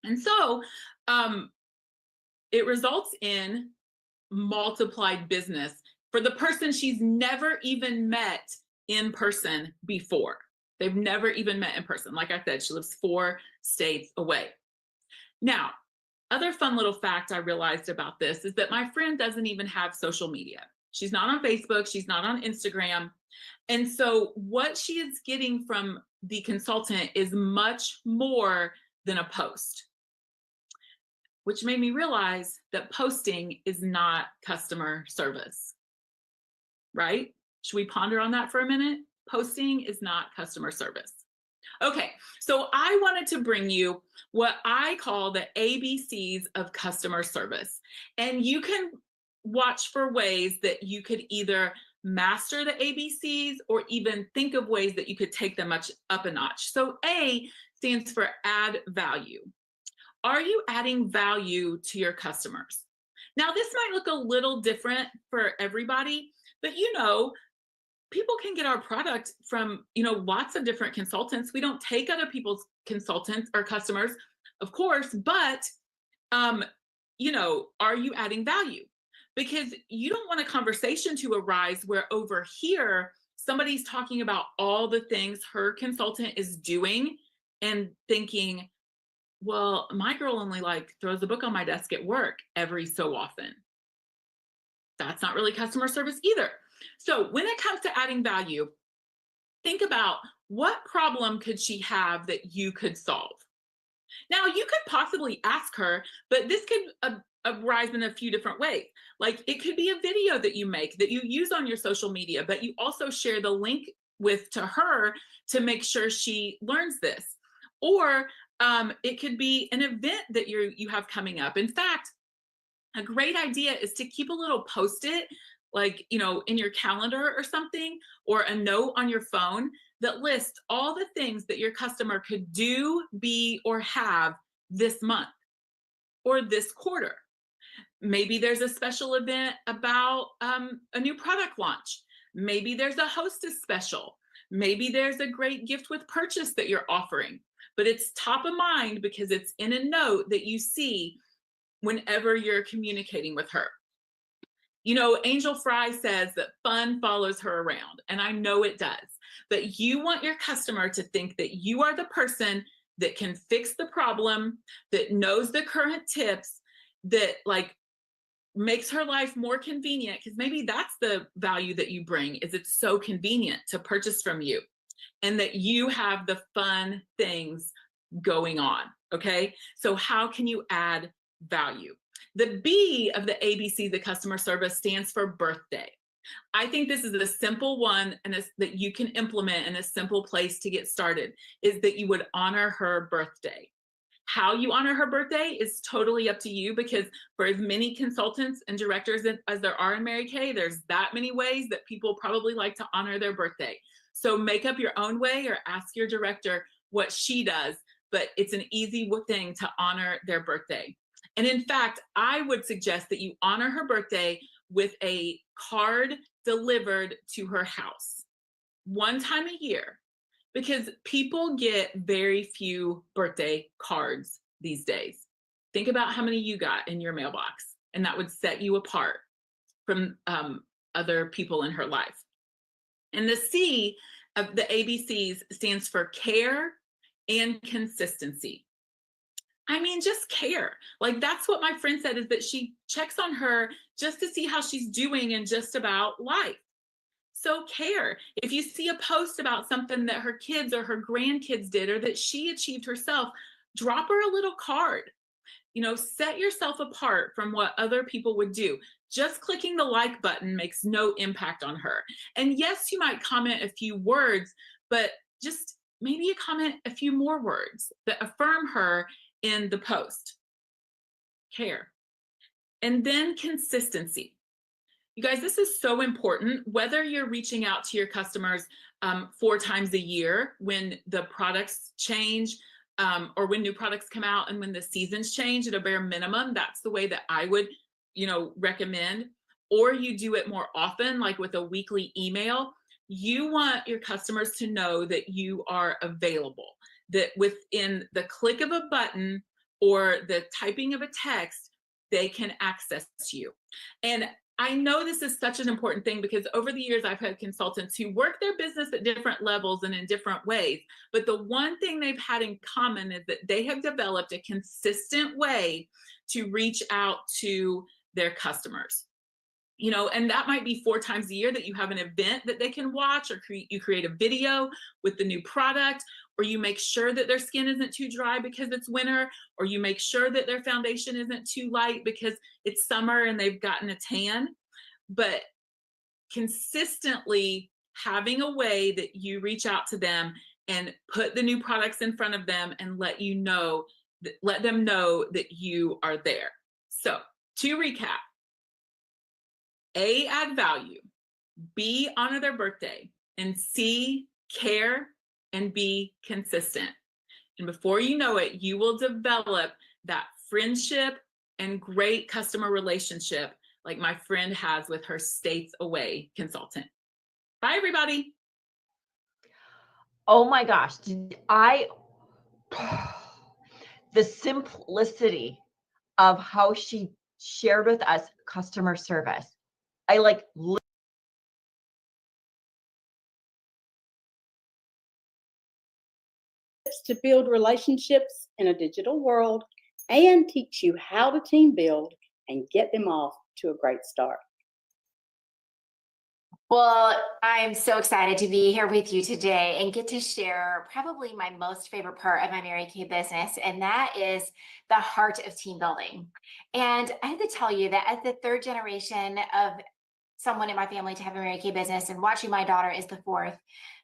And so it results in multiplied business for the person she's never even met in person before. They've never even met in person. Like I said, she lives 4 states away. Now, other fun little fact I realized about this is that my friend doesn't even have social media. She's not on Facebook. She's not on Instagram. And so what she is getting from the consultant is much more than a post, which made me realize that posting is not customer service, right? Should we ponder on that for a minute? Posting is not customer service. Okay, so I wanted to bring you what I call the ABCs of customer service. And you can watch for ways that you could either master the ABCs or even think of ways that you could take them much up a notch. So A stands for add value. Are you adding value to your customers? Now, this might look a little different for everybody, but people can get our product from lots of different consultants. We don't take other people's consultants or customers, of course, but are you adding value? Because you don't want a conversation to arise where over here somebody's talking about all the things her consultant is doing and thinking, well, my girl only throws a book on my desk at work every so often. That's not really customer service either. So when it comes to adding value, think about what problem could she have that you could solve. Now, you could possibly ask her, but this could arise in a few different ways. Like it could be a video that you make that you use on your social media, but you also share the link to her to make sure she learns this. Or it could be an event that you have coming up. In fact, a great idea is to keep a little post-it, in your calendar or something, or a note on your phone that lists all the things that your customer could do, be, or have this month or this quarter. Maybe there's a special event about a new product launch. Maybe there's a hostess special. Maybe there's a great gift with purchase that you're offering, but it's top of mind because it's in a note that you see whenever you're communicating with her. Angel Fry says that fun follows her around, and I know it does. But you want your customer to think that you are the person that can fix the problem, that knows the current tips, that makes her life more convenient, because maybe that's the value that you bring, is it's so convenient to purchase from you, and that you have the fun things going on. Okay, so how can you add value? The B of the ABC, the customer service, stands for birthday. I think this is a simple one and that you can implement in a simple place to get started, is that you would honor her birthday. How you honor her birthday is totally up to you, because for as many consultants and directors as there are in Mary Kay, there's that many ways that people probably like to honor their birthday. So make up your own way or ask your director what she does, but it's an easy thing to honor their birthday. And in fact, I would suggest that you honor her birthday with a card delivered to her house one time a year, because people get very few birthday cards these days. Think about how many you got in your mailbox, and that would set you apart from other people in her life. And the C of the ABCs stands for care and consistency. I mean, just care. That's what my friend said, is that she checks on her just to see how she's doing in just about life. So care. If you see a post about something that her kids or her grandkids did, or that she achieved herself, drop her a little card. Set yourself apart from what other people would do. Just clicking the like button makes no impact on her. And yes, you might comment a few words, but just maybe you comment a few more words that affirm her in the post. Care. And then consistency. You guys, this is so important, whether you're reaching out to your customers 4 times a year when the products change, or when new products come out, and when the seasons change at a bare minimum. That's the way that I would, recommend. Or you do it more often, like with a weekly email. You want your customers to know that you are available, that within the click of a button or the typing of a text, they can access you. And I know this is such an important thing, because over the years I've had consultants who work their business at different levels and in different ways. But the one thing they've had in common is that they have developed a consistent way to reach out to their customers. And that might be 4 times a year that you have an event that they can watch, or you create a video with the new product, or you make sure that their skin isn't too dry because it's winter, or you make sure that their foundation isn't too light because it's summer and they've gotten a tan. But consistently having a way that you reach out to them and put the new products in front of them and let them know that you are there. So to recap, A, add value, B, honor their birthday, and C, care and be consistent. And before you know it, you will develop that friendship and great customer relationship like my friend has with her states away consultant. Bye, everybody. Oh my gosh. The simplicity of how she shared with us customer service. I like to build relationships in a digital world and teach you how to team build and get them off to a great start. Well, I'm so excited to be here with you today and get to share probably my most favorite part of my Mary Kay business, and that is the heart of team building. And I have to tell you that as the third generation of someone in my family to have a Mary Kay business, and watching my daughter is the fourth,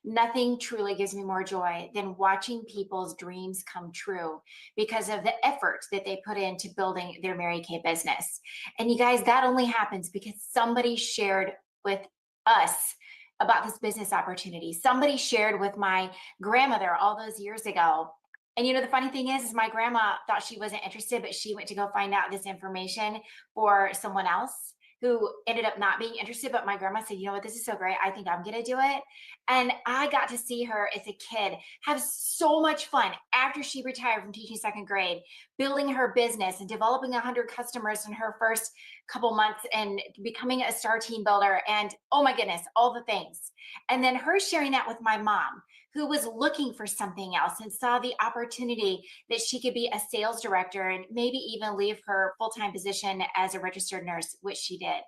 nothing truly gives me more joy than watching people's dreams come true because of the effort that they put into building their Mary Kay business. And you guys, that only happens because somebody shared with us about this business opportunity. Somebody shared with my grandmother all those years ago. And the funny thing is my grandma thought she wasn't interested, but she went to go find out this information for someone else who ended up not being interested. But my grandma said, you know what, this is so great. I think I'm going to do it. And I got to see her as a kid have so much fun after she retired from teaching second grade, building her business and developing 100 customers in her first couple months and becoming a star team builder. And oh my goodness, all the things. And then her sharing that with my mom, who was looking for something else and saw the opportunity that she could be a sales director and maybe even leave her full-time position as a registered nurse, which she did.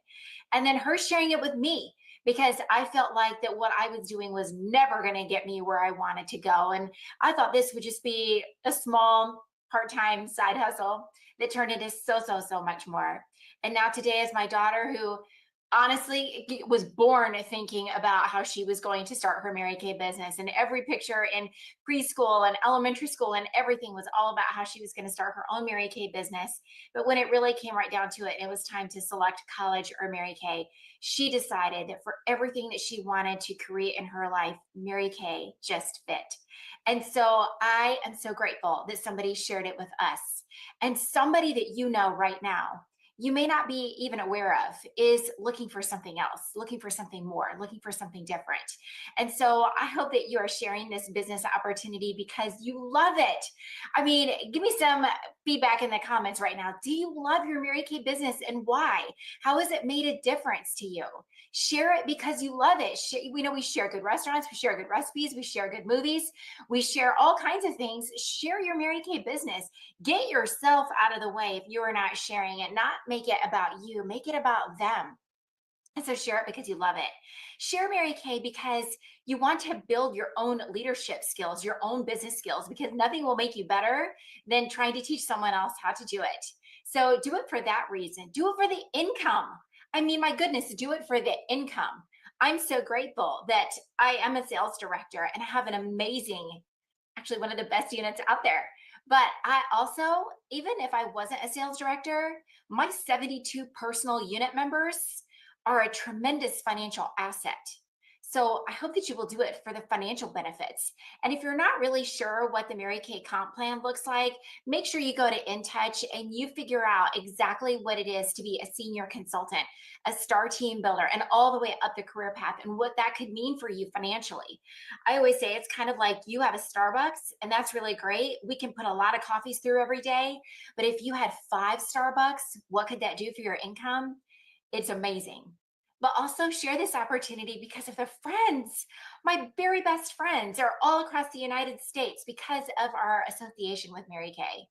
And then her sharing it with me, because I felt like that what I was doing was never going to get me where I wanted to go. And I thought this would just be a small part-time side hustle that turned into so much more. And now today is my daughter, who honestly was born thinking about how she was going to start her Mary Kay business, and every picture in preschool and elementary school and everything was all about how she was going to start her own Mary Kay business. But when it really came right down to it, it was time to select college or Mary Kay. She decided that for everything that she wanted to create in her life, Mary Kay just fit. And so I am so grateful that somebody shared it with us, and somebody that you know right now, you may not be even aware of, is looking for something else, looking for something more, looking for something different. And so I hope that you are sharing this business opportunity because you love it. I mean, give me some feedback in the comments right now. Do you love your Mary Kay business, and why? How has it made a difference to you? Share it because you love it. We know we share good restaurants, we share good recipes, we share good movies, we share all kinds of things. Share your Mary Kay business. Get yourself out of the way if you are not sharing it. Not make it about you, make it about them. And so share it because you love it. Share Mary Kay because you want to build your own leadership skills, your own business skills, because nothing will make you better than trying to teach someone else how to do it. So do it for that reason. Do it for the income. I mean, my goodness, do it for the income. I'm so grateful that I am a sales director and I have an amazing, actually one of the best units out there. But I also, even if I wasn't a sales director, my 72 personal unit members are a tremendous financial asset. So I hope that you will do it for the financial benefits. And if you're not really sure what the Mary Kay comp plan looks like, make sure you go to InTouch and you figure out exactly what it is to be a senior consultant, a star team builder, and all the way up the career path, and what that could mean for you financially. I always say it's kind of like you have a Starbucks, and that's really great. We can put a lot of coffees through every day, but if you had 5 Starbucks, what could that do for your income? It's amazing. But also share this opportunity because of the friends. My very best friends are all across the United States because of our association with Mary Kay.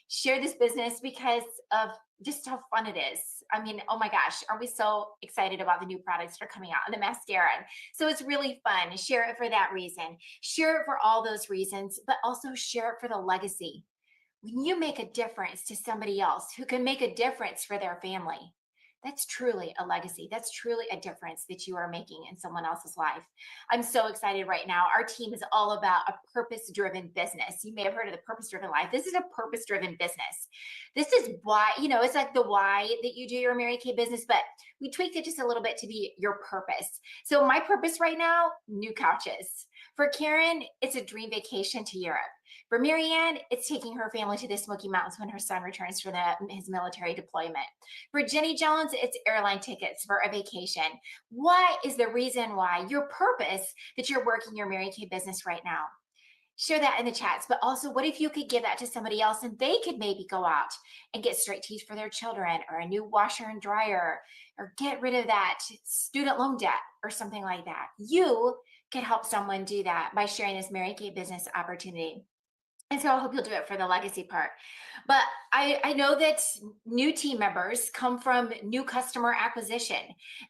Share this business because of just how fun it is. I mean, oh my gosh, are we so excited about the new products that are coming out and the mascara? So it's really fun. Share it for that reason. Share it for all those reasons, but also share it for the legacy. When you make a difference to somebody else who can make a difference for their family, That's truly a legacy. That's truly a difference that you are making in someone else's life. I'm so excited right now. Our team is all about a purpose-driven business. You may have heard of the purpose-driven life. This is a purpose-driven business. This is why, it's like the why that you do your Mary Kay business, but we tweaked it just a little bit to be your purpose. So my purpose right now, new couches. For Karen, it's a dream vacation to Europe. For Marianne, it's taking her family to the Smoky Mountains when her son returns from his military deployment. For Jenny Jones, it's airline tickets for a vacation. What is the reason why, your purpose that you're working your Mary Kay business right now? Share that in the chats, but also what if you could give that to somebody else and they could maybe go out and get straight teeth for their children, or a new washer and dryer, or get rid of that student loan debt or something like that. You can help someone do that by sharing this Mary Kay business opportunity. And so I hope you'll do it for the legacy part. But I know that new team members come from new customer acquisition.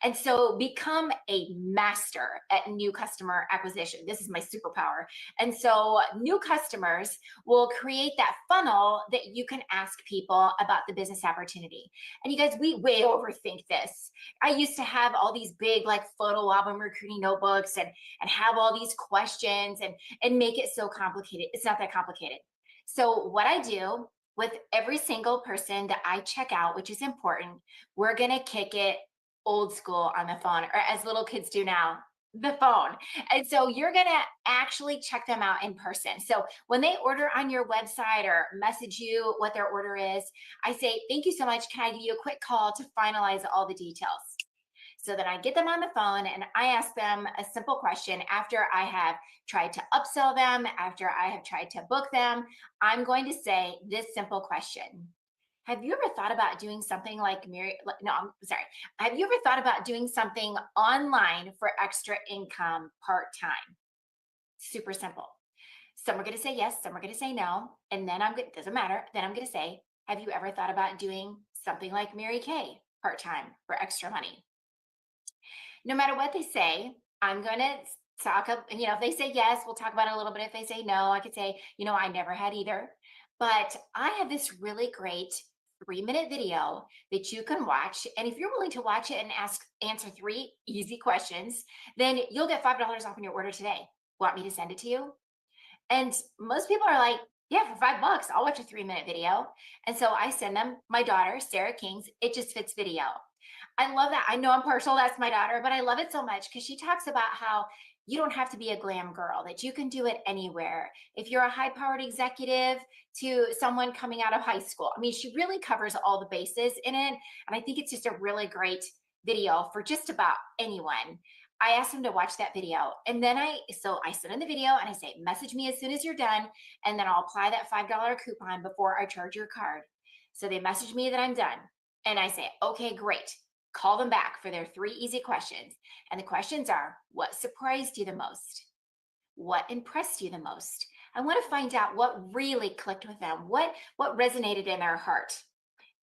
And so become a master at new customer acquisition. This is my superpower. And so new customers will create that funnel that you can ask people about the business opportunity. And you guys, we way overthink this. I used to have all these big like photo album recruiting notebooks and have all these questions and make it so complicated. It's not that complicated. So what I do with every single person that I check out, which is important, we're going to kick it old school on the phone, or as little kids do now, the phone. And so you're going to actually check them out in person. So when they order on your website or message you what their order is, I say, thank you so much. Can I give you a quick call to finalize all the details? So then I get them on the phone and I ask them a simple question. After I have tried to upsell them, after I have tried to book them, I'm going to say this simple question. Have you ever thought about doing something like Have you ever thought about doing something online for extra income part-time? Super simple. Some are going to say yes, some are going to say no. And then doesn't matter. Then I'm going to say, have you ever thought about doing something like Mary Kay part-time for extra money? No matter what they say, I'm going to talk up, if they say yes, we'll talk about it a little bit. If they say no, I could say, I never had either. But I have this really great 3-minute video that you can watch. And if you're willing to watch it and answer 3 easy questions, then you'll get $5 off on your order today. Want me to send it to you? And most people are like, yeah, for $5, I'll watch a 3-minute video. And so I send them my daughter, Sarah King's It Just Fits video. I love that. I know I'm partial, that's my daughter, but I love it so much because she talks about how you don't have to be a glam girl, that you can do it anywhere. If you're a high-powered executive to someone coming out of high school. I mean, she really covers all the bases in it. And I think it's just a really great video for just about anyone. I asked them to watch that video. And then I send in the video and I say, message me as soon as you're done. And then I'll apply that $5 coupon before I charge your card. So they message me that I'm done. And I say, okay, great. Call them back for their 3 easy questions. And the questions are, what surprised you the most? What impressed you the most? I want to find out what really clicked with them, what resonated in their heart.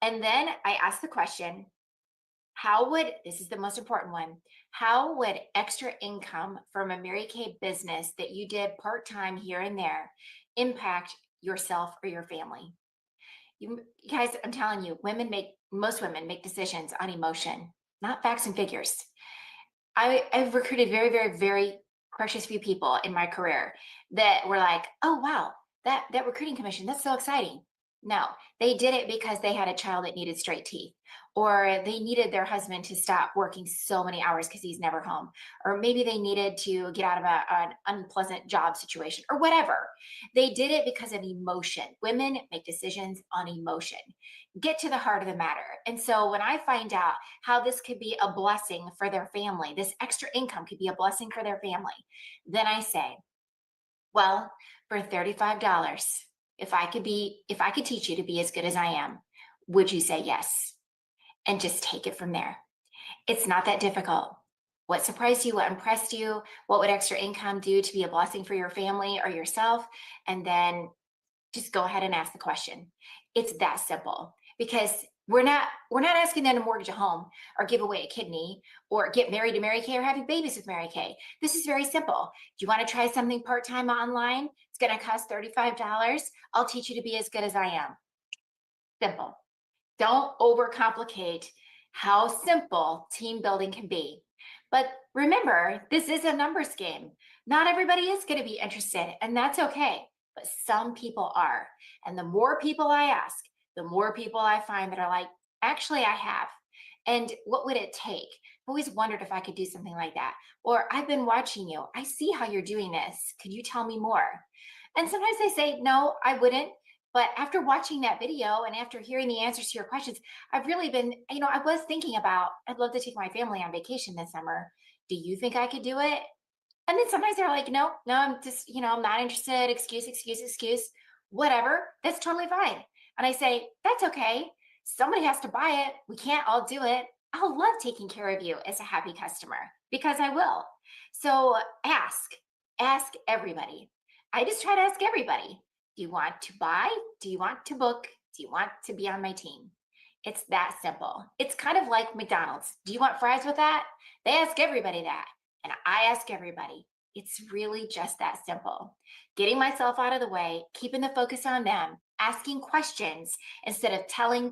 And then I ask the question, this is the most important one, how would extra income from a Mary Kay business that you did part-time here and there impact yourself or your family? You guys, I'm telling you, most women make decisions on emotion, not facts and figures. I've recruited very, very, very precious few people in my career that were like, oh, wow, that recruiting commission, that's so exciting. No, they did it because they had a child that needed straight teeth, or they needed their husband to stop working so many hours because he's never home, or maybe they needed to get out of an unpleasant job situation, or whatever. They did it because of emotion. Women make decisions on emotion. Get to the heart of the matter. And so when I find out how this could be a blessing for their family, this extra income could be a blessing for their family, then I say, well, for $35, if I could teach you to be as good as I am, would you say yes? And just take it from there. It's not that difficult. What surprised you? What impressed you? What would extra income do to be a blessing for your family or yourself? And then just go ahead and ask the question. It's that simple, because we're not asking them to mortgage a home or give away a kidney or get married to Mary Kay or having babies with Mary Kay. This is very simple. Do you want to try something part-time online? It's going to cost $35. I'll teach you to be as good as I am. Simple. Don't overcomplicate how simple team building can be. But remember, this is a numbers game. Not everybody is going to be interested, and that's okay. But some people are. And the more people I ask, the more people I find that are like, actually, I have. And what would it take? I've always wondered if I could do something like that. Or I've been watching you. I see how you're doing this. Could you tell me more? And sometimes they say, no, I wouldn't. But after watching that video and after hearing the answers to your questions, I've really been, I was thinking about, I'd love to take my family on vacation this summer. Do you think I could do it? And then sometimes they're like, no, I'm just, I'm not interested. Excuse, whatever. That's totally fine. And I say, that's okay. Somebody has to buy it. We can't all do it. I'll love taking care of you as a happy customer because I will. So ask everybody. I just try to ask everybody. Do you want to buy? Do you want to book? Do you want to be on my team? It's that simple. It's kind of like McDonald's. Do you want fries with that? They ask everybody that. And I ask everybody. It's really just that simple. Getting myself out of the way, keeping the focus on them, asking questions instead of telling.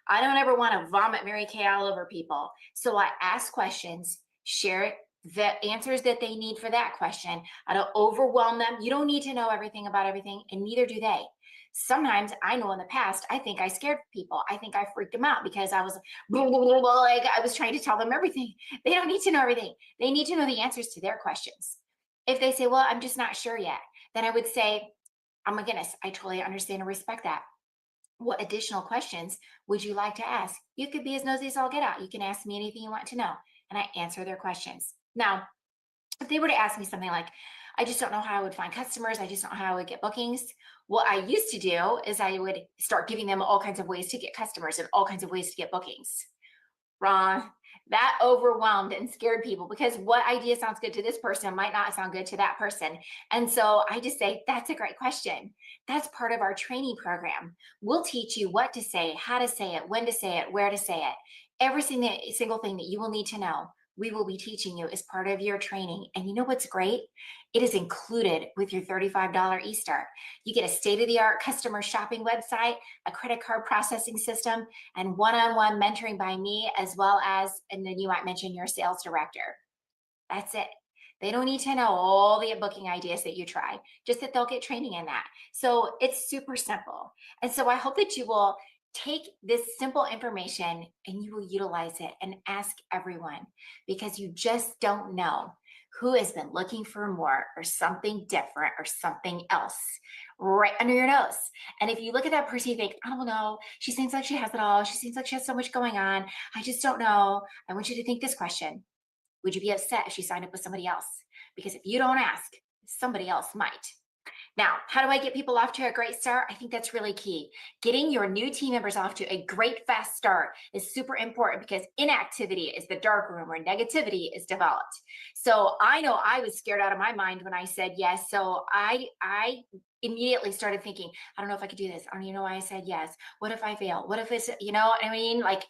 I don't ever want to vomit Mary Kay all over people. So I ask questions, share the answers that they need for that question. I don't overwhelm them. You don't need to know everything about everything, and neither do they. Sometimes I know in the past, I think I scared people. I think I freaked them out because I was like I was trying to tell them everything. They don't need to know everything. They need to know the answers to their questions. If they say, well, I'm just not sure yet, then I would say, oh my goodness, I totally understand and respect that. What additional questions would you like to ask? You could be as nosy as all get out. You can ask me anything you want to know, and I answer their questions. Now, if they were to ask me something like, I just don't know how I would find customers, I just don't know how I would get bookings. What I used to do is I would start giving them all kinds of ways to get customers and all kinds of ways to get bookings. Wrong. That overwhelmed and scared people because what idea sounds good to this person might not sound good to that person. And so I just say, that's a great question. That's part of our training program. We'll teach you what to say, how to say it, when to say it, where to say it. Every single thing that you will need to know, we will be teaching you as part of your training. And you know what's great? It is included with your $35 e-start. You get a state-of-the-art customer shopping website, a credit card processing system, and one-on-one mentoring by me, as well as, and then you might mention your sales director. That's it. They don't need to know all the booking ideas that you try, just that they'll get training in that. So it's super simple. And so I hope that you will take this simple information and you will utilize it and ask everyone, because you just don't know who has been looking for more or something different or something else right under your nose. And if you look at that person, you think, I don't know, she seems like she has it all. She seems like she has so much going on. I just don't know. I want you to think this question. Would you be upset if she signed up with somebody else? Because if you don't ask, somebody else might. Now, how do I get people off to a great start? I think that's really key. Getting your new team members off to a great fast start is super important because inactivity is the dark room where negativity is developed. So I know I was scared out of my mind when I said yes. So I immediately started thinking, I don't know if I could do this. I don't even know why I said yes. What if I fail? What if it's, like,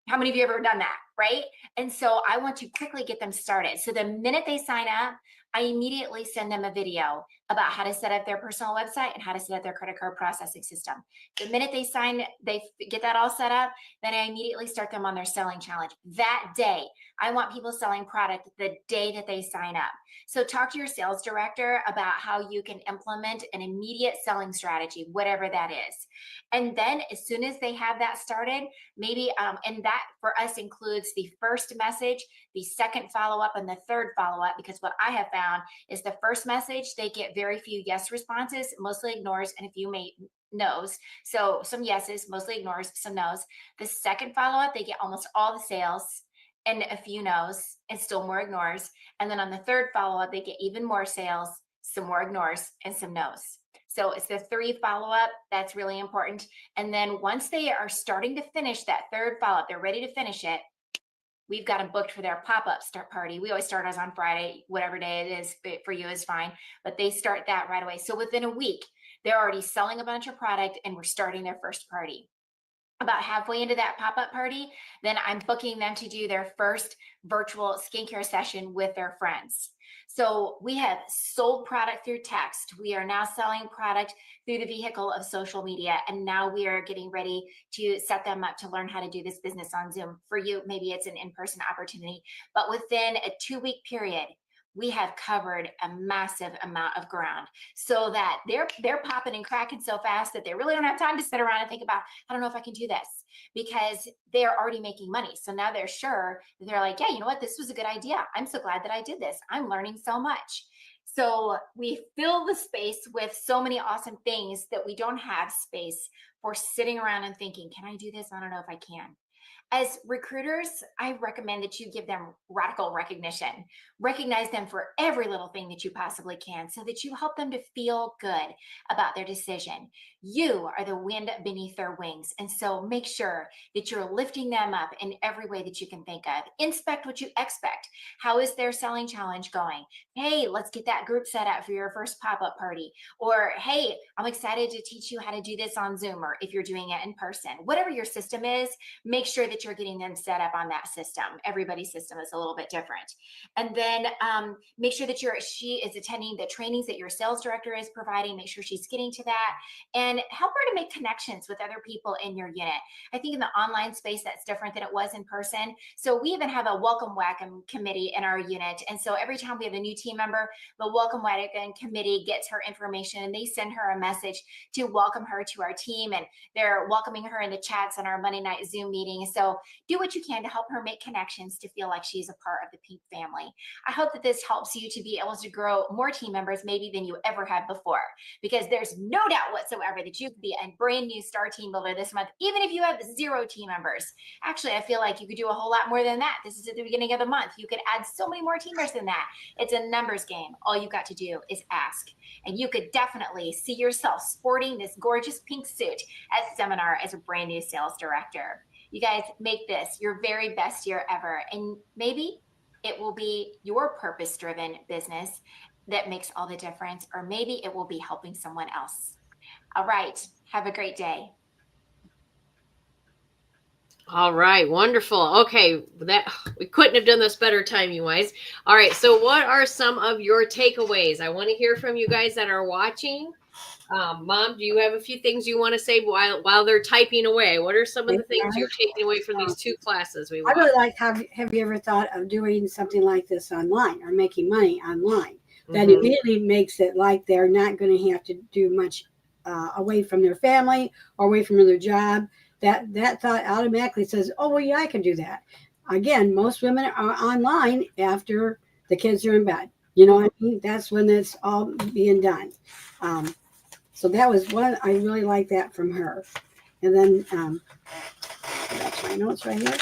how many of you have ever done that, right? And so I want to quickly get them started. So the minute they sign up, I immediately send them a video about how to set up their personal website and how to set up their credit card processing system. The minute they get that all set up, then I immediately start them on their selling challenge. That day, I want people selling product the day that they sign up. So talk to your sales director about how you can implement an immediate selling strategy, whatever that is. And then as soon as they have that started, maybe, and that for us includes the first message, the second follow-up, and the third follow-up, because what I have found is the first message, they get very few yes responses, mostly ignores, and a few no's. So some yeses, mostly ignores, some no's. The second follow-up, they get almost all the sales and a few no's and still more ignores. And then on the third follow-up, they get even more sales, some more ignores, and some no's. So it's the 3 follow-up. That's really important. And then once they are starting to finish that third follow-up, they're ready to finish it, we've got them booked for their pop-up start party. We always start ours on Friday, whatever day it is for you is fine, but they start that right away. So within a week, they're already selling a bunch of product and we're starting their first party. about halfway into that pop-up party, then I'm booking them to do their first virtual skincare session with their friends. So we have sold product through text. We are now selling product through the vehicle of social media. And now we are getting ready to set them up to learn how to do this business on Zoom. For you, maybe it's an in-person opportunity, but within a 2-week period, we have covered a massive amount of ground so that they're popping and cracking so fast that they really don't have time to sit around and think about, I don't know if I can do this, because they're already making money. So now they're sure that they're like, yeah, you know what? This was a good idea. I'm so glad that I did this. I'm learning so much. So we fill the space with so many awesome things that we don't have space for sitting around and thinking, can I do this? I don't know if I can. As recruiters, I recommend that you give them radical recognition. Recognize them for every little thing that you possibly can so that you help them to feel good about their decision. You are the wind beneath their wings. And so make sure that you're lifting them up in every way that you can think of. Inspect what you expect. How is their selling challenge going? Hey, let's get that group set up for your first pop-up party. Or, hey, I'm excited to teach you how to do this on Zoom, or if you're doing it in person. Whatever your system is, make sure that you're getting them set up on that system. Everybody's system is a little bit different. And then make sure that she is attending the trainings that your sales director is providing. Make sure she's getting to that, and help her to make connections with other people in your unit. I think in the online space, that's different than it was in person. So we even have a welcome wagon committee in our unit. And so every time we have a new team member, the welcome wagon committee gets her information and they send her a message to welcome her to our team. And they're welcoming her in the chats on our Monday night Zoom meeting. So do what you can to help her make connections to feel like she's a part of the Pink family. I hope that this helps you to be able to grow more team members maybe than you ever had before, because there's no doubt whatsoever that you could be a brand new star team builder this month, even if you have 0 team members. Actually, I feel like you could do a whole lot more than that. This is at the beginning of the month. You could add so many more team members than that. It's a numbers game. All you've got to do is ask. And you could definitely see yourself sporting this gorgeous pink suit at seminar as a brand new sales director. You guys make this your very best year ever. And maybe it will be your purpose-driven business that makes all the difference, or maybe it will be helping someone else. All right. Have a great day. All right, wonderful. Okay, we couldn't have done this better time, you guys. All right, so what are some of your takeaways? I want to hear from you guys that are watching. Mom, do you have a few things you want to say while they're typing away? What are some of the things you're taking away from these 2 classes we watched? I really like, have you ever thought of doing something like this online or making money online? That immediately makes it like they're not going to have to do much away from their family or away from their job. That thought automatically says, oh, well, yeah, I can do that. Again, most women are online after the kids are in bed. You know what I mean? That's when it's all being done. So that was one, I really like that from her. And then, that's my notes right here.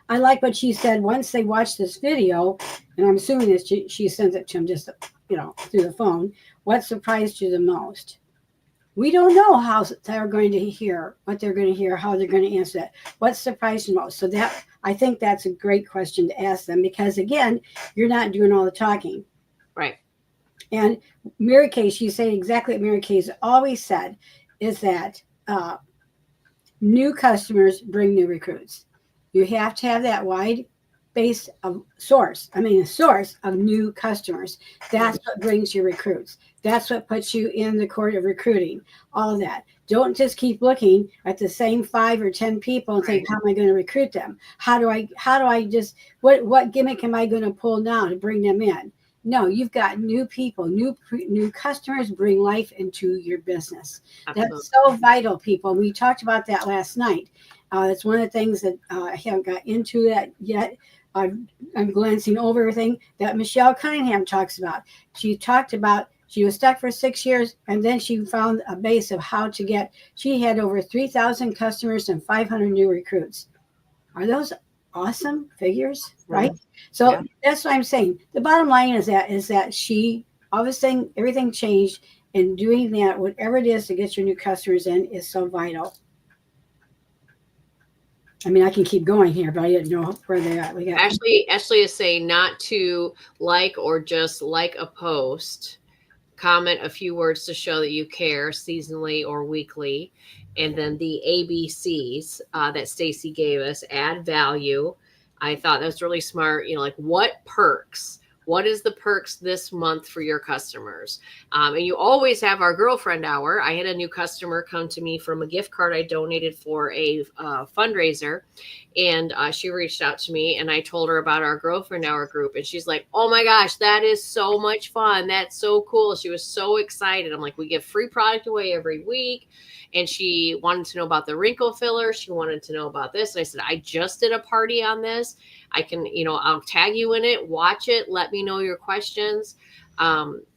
I like what she said once they watch this video, and I'm assuming that she sends it to them just, through the phone. What surprised you the most? We don't know how they're going to hear, what they're going to hear, how they're going to answer that. What surprised you most? So I think that's a great question to ask them, because again, you're not doing all the talking. Right. And Mary Kay, she's saying exactly what Mary Kay's always said, is that new customers bring new recruits. You have to have that wide base of source of new customers. That's what brings your recruits. That's what puts you in the court of recruiting, all of that. Don't just keep looking at the same 5 or 10 people and think, how am I going to recruit them? How do I just, what gimmick am I going to pull now to bring them in? No, you've got new people, new customers bring life into your business. Absolutely. That's so vital, people. We talked about that last night. It's one of the things that I haven't got into that yet. I'm glancing over everything that Michelle Cunningham talks about. She talked about she was stuck for 6 years, and then she found a base of how to get. She had over 3,000 customers and 500 new recruits. Are those awesome figures, right? So that's what I'm saying. The bottom line is that she obviously everything changed, and doing that, whatever it is to get your new customers in, is so vital. I mean, I can keep going here, but I didn't know where they are. We got Ashley is saying not to like or just like a post. Comment a few words to show that you care, seasonally or weekly. And then the ABCs that Stacy gave us, add value. I thought that was really smart. You know, like what perks? What is the perks this month for your customers? And you always have our girlfriend hour. I had a new customer come to me from a gift card I donated for a fundraiser. And she reached out to me and I told her about our girlfriend hour group. And she's like, oh my gosh, that is so much fun. That's so cool. She was so excited. I'm like, we give free product away every week. And she wanted to know about the wrinkle filler. She wanted to know about this. And I said, I just did a party on this. I can, you know, I'll tag you in it, watch it, let me know your questions.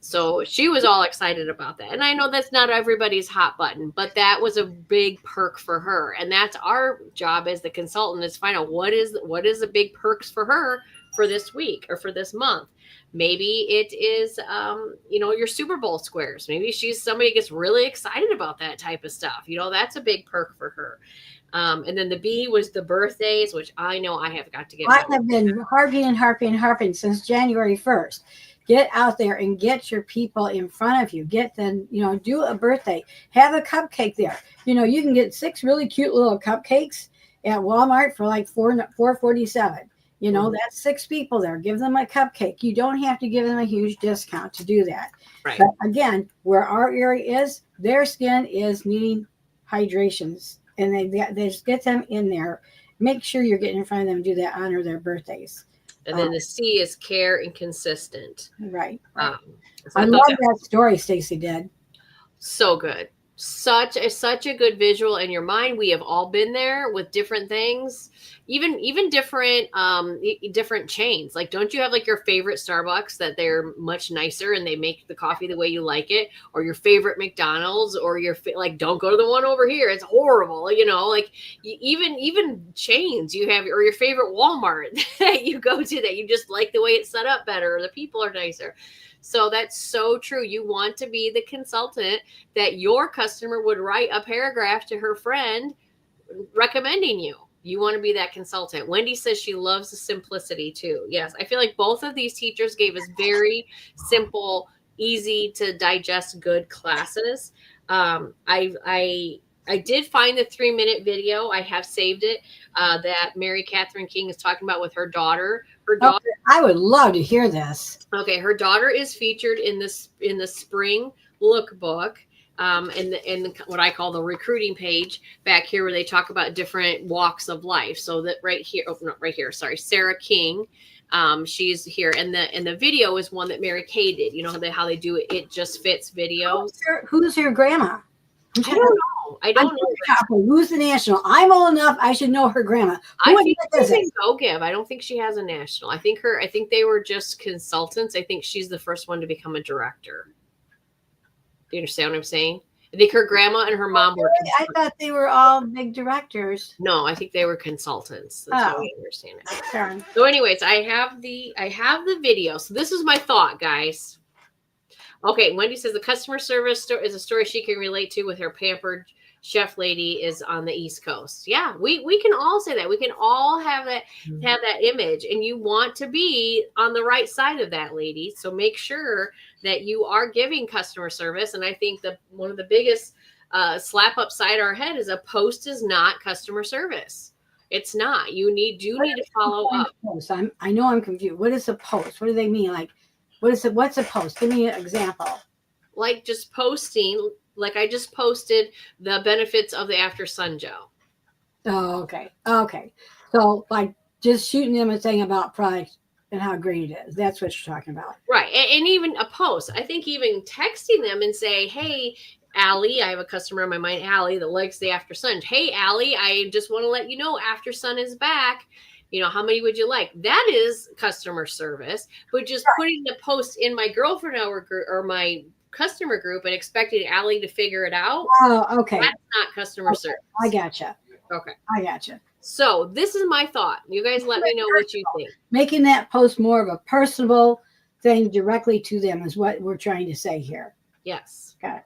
So she was all excited about that. And I know that's not everybody's hot button, but that was a big perk for her. And that's our job as the consultant, is find out what is the big perks for her for this week or for this month. Maybe it is, you know, your Super Bowl squares. Maybe somebody gets really excited about that type of stuff. You know, that's a big perk for her. And then the B was the birthdays, which I know I have got to get. I have been harping since January 1st. Get out there and get your people in front of you. Get them, you know, do a birthday. Have a cupcake there. You know, you can get 6 really cute little cupcakes at Walmart for like $4.47. You know, that's 6 people there. Give them a cupcake. You don't have to give them a huge discount to do that. Right. But again, where our area is, their skin is needing hydrations. And they just get them in there. Make sure you're getting in front of them. Do that, honor their birthdays. And then the C is care and consistent. Right. So I love that story Stacy did. So good. Such a good visual in your mind. We have all been there with different things, even different chains. Like, don't you have like your favorite Starbucks that they're much nicer and they make the coffee the way you like it, or your favorite McDonald's, or like, don't go to the one over here, it's horrible. You know, like even chains you have, or your favorite Walmart that you go to that you just like the way it's set up better, or the people are nicer. So that's so true. You want to be the consultant that your customer would write a paragraph to her friend recommending you. You want to be that consultant. Wendy says she loves the simplicity too. Yes, I feel like both of these teachers gave us very simple, easy to digest, good classes. I did find the 3-minute video. I have saved it that Mary Catherine King is talking about with her daughter. Her daughter. I would love to hear this. Okay, her daughter is featured in the spring lookbook, and what I call the recruiting page back here, where they talk about different walks of life. So that right here, Sarah King, she's here, and the video is one that Mary Kay did. You know how they do it. It Just Fits videos. Who's your grandma? I don't know. Who's the national? I'm old enough. I should know her grandma. I think she's Go-Give. I don't think she has a national. I think they were just consultants. I think she's the first one to become a director. Do you understand what I'm saying? I think her grandma and her mom were. I thought they were all big directors. No, I think they were consultants. That's how I understand it. Sure. So, anyways, I have the video. So this is my thought, guys. Okay, Wendy says the customer service is a story she can relate to with her pampered chef lady is on the East Coast. Yeah, we can all say that. We can all have that image, and you want to be on the right side of that, lady. So make sure that you are giving customer service. And I think one of the biggest slap upside our head is a post is not customer service. It's not. You need to follow up. I know I'm confused. What is a post? What do they mean? Like, what's a post? Give me an example. Like just posting, like I just posted the benefits of the After Sun gel. Oh, okay. Okay. So like just shooting them a thing about product and how great it is. That's what you're talking about. Right. And even a post. I think even texting them and say, hey, Allie, I have a customer in my mind, Allie, that likes the After Sun. Hey, Allie, I just want to let you know After Sun is back. You know, how many would you like? That is customer service. But just putting the post in my girlfriend hour group or my customer group and expecting Allie to figure it out. Oh, okay. That's not customer service. I gotcha. Okay. I gotcha. So this is my thought. You guys let me know what you think. Making that post more of a personable thing directly to them is what we're trying to say here. Yes. Got it.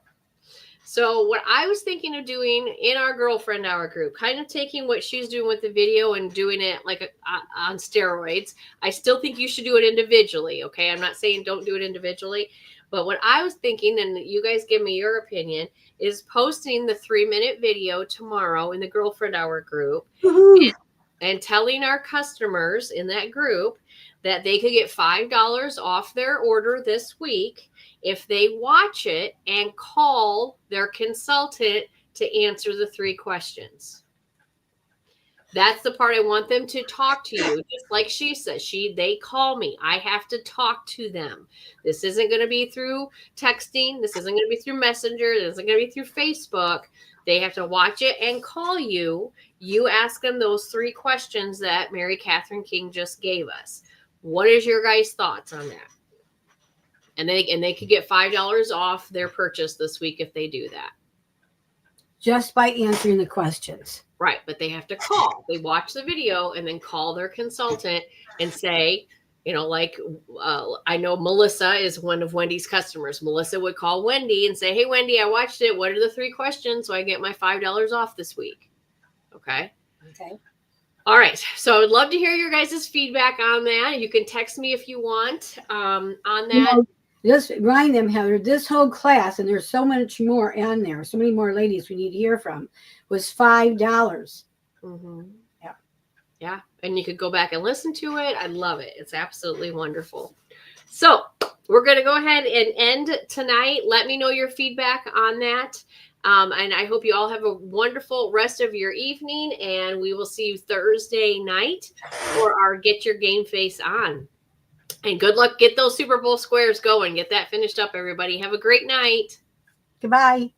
So what I was thinking of doing in our girlfriend hour group, kind of taking what she's doing with the video and doing it like on steroids. I still think you should do it individually. Okay. I'm not saying don't do it individually, But what I was thinking, and you guys give me your opinion, is posting the 3-minute video tomorrow in the Girlfriend Hour group Woohoo. and telling our customers in that group that they could get $5 off their order this week if they watch it and call their consultant to answer the 3 questions. That's the part I want them to talk to you. Just like she says, they call me. I have to talk to them. This isn't going to be through texting. This isn't going to be through Messenger. This isn't going to be through Facebook. They have to watch it and call you. You ask them those 3 questions that Mary Catherine King just gave us. What is your guys' thoughts on that? And they could get $5 off their purchase this week if they do that. Just by answering the questions. Right, but they have to call. They watch the video and then call their consultant and say, like I know Melissa is one of Wendy's customers. Melissa would call Wendy and say, hey, Wendy, I watched it. What are the 3 questions so I get my $5 off this week? Okay. Okay. All right. So I would love to hear your guys' feedback on that. You can text me if you want on that. Just remind them, Heather, this whole class, and there's so much more on there, so many more ladies we need to hear from, was $5. Mm-hmm. Yeah. Yeah. And you could go back and listen to it. I love it. It's absolutely wonderful. So we're going to go ahead and end tonight. Let me know your feedback on that. And I hope you all have a wonderful rest of your evening. And we will see you Thursday night for our Get Your Game Face On. And good luck. Get those Super Bowl squares going. Get that finished up, everybody. Have a great night. Goodbye.